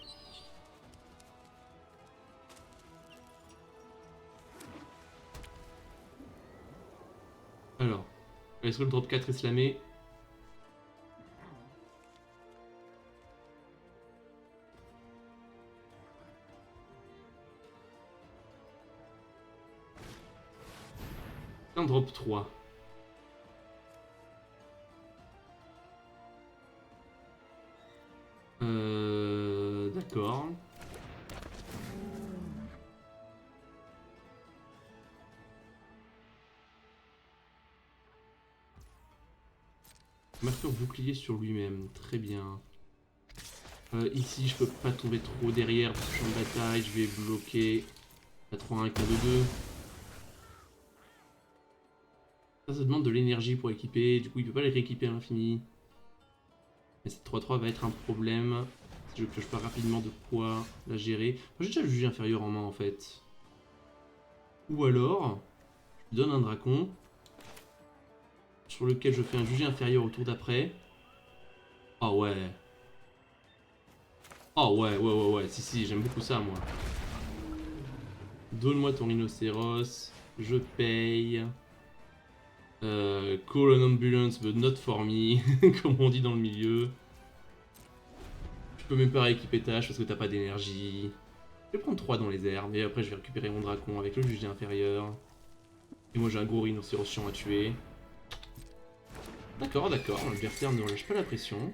Alors, est-ce que le drop 4 est slamé? Un drop 3. D'accord. Mercure bouclier sur lui-même, très bien. Ici, je peux pas tomber trop derrière parce que je suis en bataille, je vais bloquer la 3-1 avec la 2-2. Ça demande de l'énergie pour équiper, du coup il peut pas les rééquiper à l'infini. Mais cette 3-3 va être un problème. Si je pioche pas rapidement de quoi la gérer. Moi j'ai déjà le juge inférieur en main en fait. Ou alors, je donne un dracon sur lequel je fais un jugé inférieur au tour d'après. Ah ouais. Ah ouais, si, j'aime beaucoup ça moi. Donne-moi ton rhinocéros, je paye. Call an ambulance, but not for me, comme on dit dans le milieu. Je peux même pas rééquiper ta hache parce que t'as pas d'énergie. Je vais prendre 3 dans les airs, mais après je vais récupérer mon dracon avec le jugé inférieur. Et moi j'ai un gros rhinocéros chiant à tuer. D'accord, l'adversaire ne relâche pas la pression.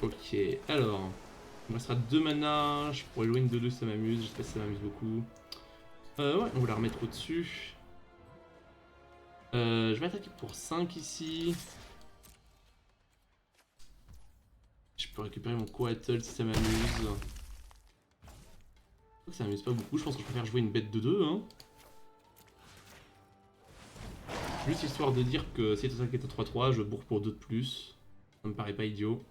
Ok, alors, il me restera 2 mana, je pourrais jouer une 2-2, ça m'amuse, je sais pas si ça m'amuse beaucoup. Ouais, on va la remettre au-dessus. Je vais attaquer pour 5 ici. Je peux récupérer mon Coatl si ça m'amuse. Ça m'amuse pas beaucoup, je pense que je préfère jouer une bête de 2. Hein. Juste histoire de dire que si tu attaques à 3-3, je bourre pour 2 de plus. Ça me paraît pas idiot.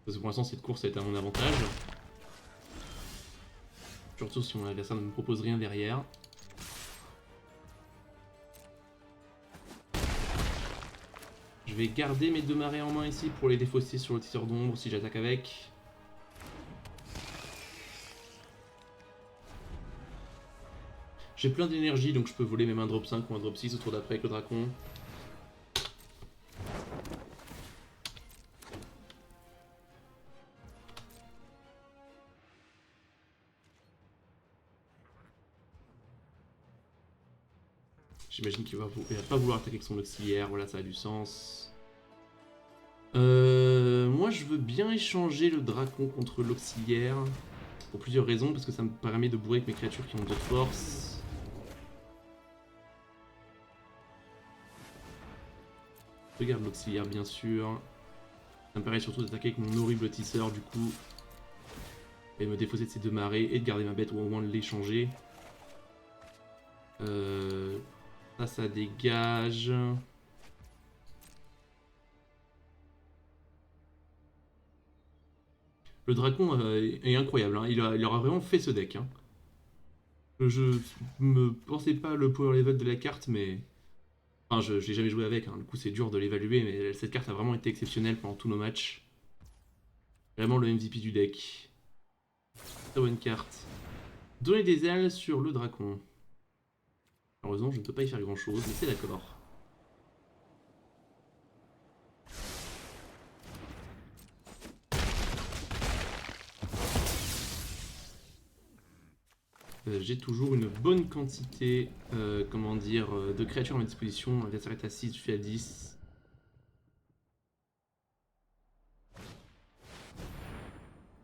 Parce que pour l'instant cette course est à mon avantage. Surtout si mon adversaire ne me propose rien derrière. Je vais garder mes 2 marées en main ici pour les défausser sur le tisseur d'ombre si j'attaque avec. J'ai plein d'énergie donc je peux voler même un drop 5 ou un drop 6 au tour d'après avec le dracon. J'imagine qu'il va pas vouloir attaquer avec son auxiliaire, voilà ça a du sens. Moi je veux bien échanger le dracon contre l'auxiliaire. Pour plusieurs raisons, parce que ça me permet de bourrer avec mes créatures qui ont 2 de force. Je garde l'auxiliaire bien sûr. Ça me permet surtout d'attaquer avec mon horrible tisseur du coup. Et de me défausser de ces 2 marées et de garder ma bête ou au moins de l'échanger. Ça dégage. Le dracon est incroyable, hein. Il aura vraiment fait ce deck. Hein. Je me pensais pas le power level de la carte, mais... Enfin, je l'ai jamais joué avec, hein. Du coup c'est dur de l'évaluer, mais cette carte a vraiment été exceptionnelle pendant tous nos matchs. Vraiment le MVP du deck. Très bonne carte. Donner des ailes sur le dracon. Heureusement, je ne peux pas y faire grand chose, mais c'est d'accord. J'ai toujours une bonne quantité comment dire, de créatures à ma disposition. L'adversaire est à 6, je suis à 10.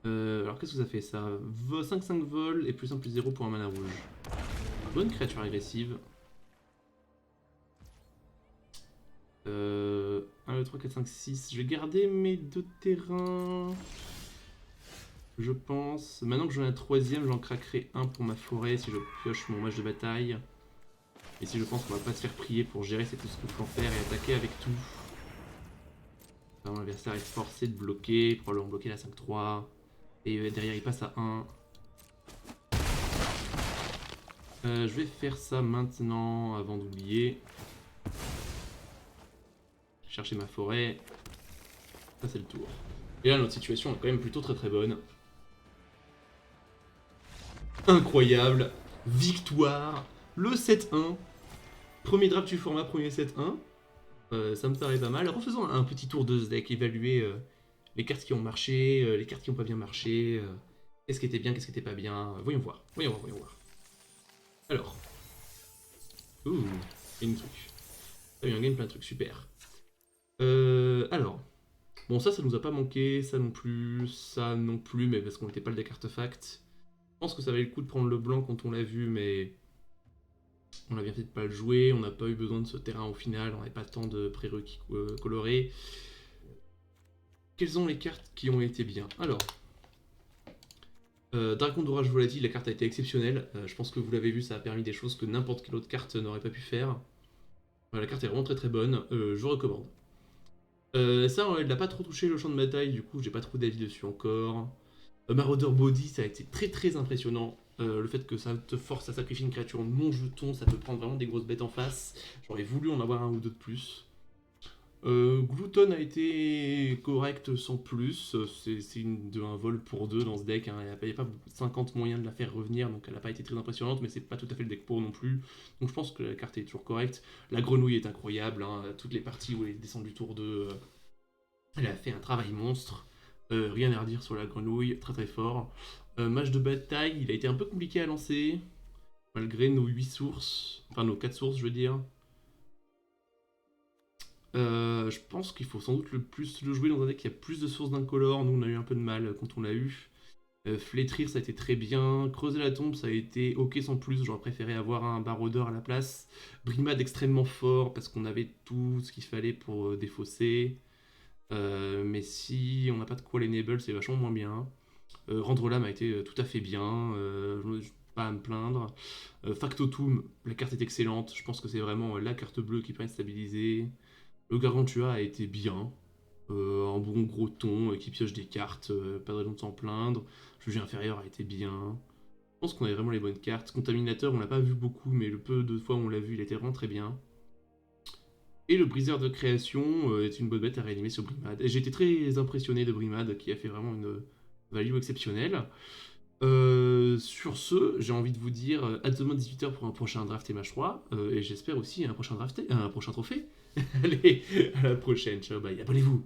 Alors qu'est-ce que ça fait ça? 5-5 vol et plus 1 plus 0 pour un mana rouge. Bonne créature agressive. 1, 2, 3, 4, 5, 6. Je vais garder mes 2 terrains. Je pense. Maintenant que j'en ai un 3ème, j'en craquerai un pour ma forêt si je pioche mon match de bataille. Et si je pense qu'on va pas se faire prier pour gérer cette coup de faire et attaquer avec tout. Mon adversaire est forcé de bloquer, probablement bloquer la 5-3. Et derrière il passe à 1. Je vais faire ça maintenant avant d'oublier. Chercher ma forêt. Ça c'est le tour. Et là notre situation est quand même plutôt très bonne. Incroyable. Victoire. Le 7-1. Premier draft du format, premier set 1. Ça me paraît pas mal. Refaisons un petit tour de ce deck, évaluer les cartes qui ont marché, les cartes qui n'ont pas bien marché, qu'est-ce qui était bien, qu'est-ce qui était pas bien. Voyons voir, voyons voir, voyons voir. Alors. Ouh, une truc. T'as eu un game plein de trucs, super. Alors. Bon, ça nous a pas manqué, ça non plus, mais parce qu'on n'était pas le deck artefact. Je pense que ça valait le coup de prendre le blanc quand on l'a vu, mais on a bien fait de pas le jouer, on n'a pas eu besoin de ce terrain au final, on n'avait pas tant de prérequis colorés. Quelles sont les cartes qui ont été bien? Alors, Dragon d'orage volatile, la carte a été exceptionnelle. Je pense que vous l'avez vu, ça a permis des choses que n'importe quelle autre carte n'aurait pas pu faire. La carte est vraiment très très bonne, je vous recommande. Ça, elle n'a pas trop touché le champ de bataille, du coup j'ai pas trop d'avis dessus encore. Marauder Body, ça a été très très impressionnant. Le fait que ça te force à sacrifier une créature non jeton, ça peut prendre vraiment des grosses bêtes en face. J'aurais voulu en avoir un ou deux de plus. Glouton a été correct sans plus. C'est un vol pour deux dans ce deck. Hein. Il n'y a pas 50 moyens de la faire revenir, donc elle n'a pas été très impressionnante, mais c'est pas tout à fait le deck pour non plus. Donc je pense que la carte est toujours correcte. La grenouille est incroyable. Hein. Toutes les parties où elle est descendue tour 2, elle a fait un travail monstre. Rien à redire sur la grenouille, très très fort. Match de bataille, il a été un peu compliqué à lancer, malgré nos 8 sources, enfin nos 4 sources je veux dire. Je pense qu'il faut sans doute le plus le jouer dans un deck qui a plus de sources d'incolore. Nous on a eu un peu de mal quand on l'a eu. Flétrir ça a été très bien. Creuser la tombe ça a été ok sans plus. J'aurais préféré avoir un barodeur à la place. Brimade extrêmement fort parce qu'on avait tout ce qu'il fallait pour défausser. Mais si on n'a pas de quoi l'enable c'est vachement moins bien. Rendre l'âme a été tout à fait bien. Pas à me plaindre. Factotum, la carte est excellente. Je pense que c'est vraiment la carte bleue qui permet de stabiliser. Le Gargantua a été bien, un bon gros ton qui pioche des cartes, pas de raison de s'en plaindre. Jugé inférieur a été bien. Je pense qu'on avait vraiment les bonnes cartes. Contaminateur, on l'a pas vu beaucoup, mais le peu de fois où on l'a vu, il était vraiment très bien. Et le briseur de création est une bonne bête à réanimer sur Brimade. Et j'ai été très impressionné de Brimade, qui a fait vraiment une value exceptionnelle. Sur ce, j'ai envie de vous dire à demain 18h pour un prochain draft et match 3, et j'espère aussi un prochain trophée. Allez, à la prochaine, ciao, bye, abonnez-vous.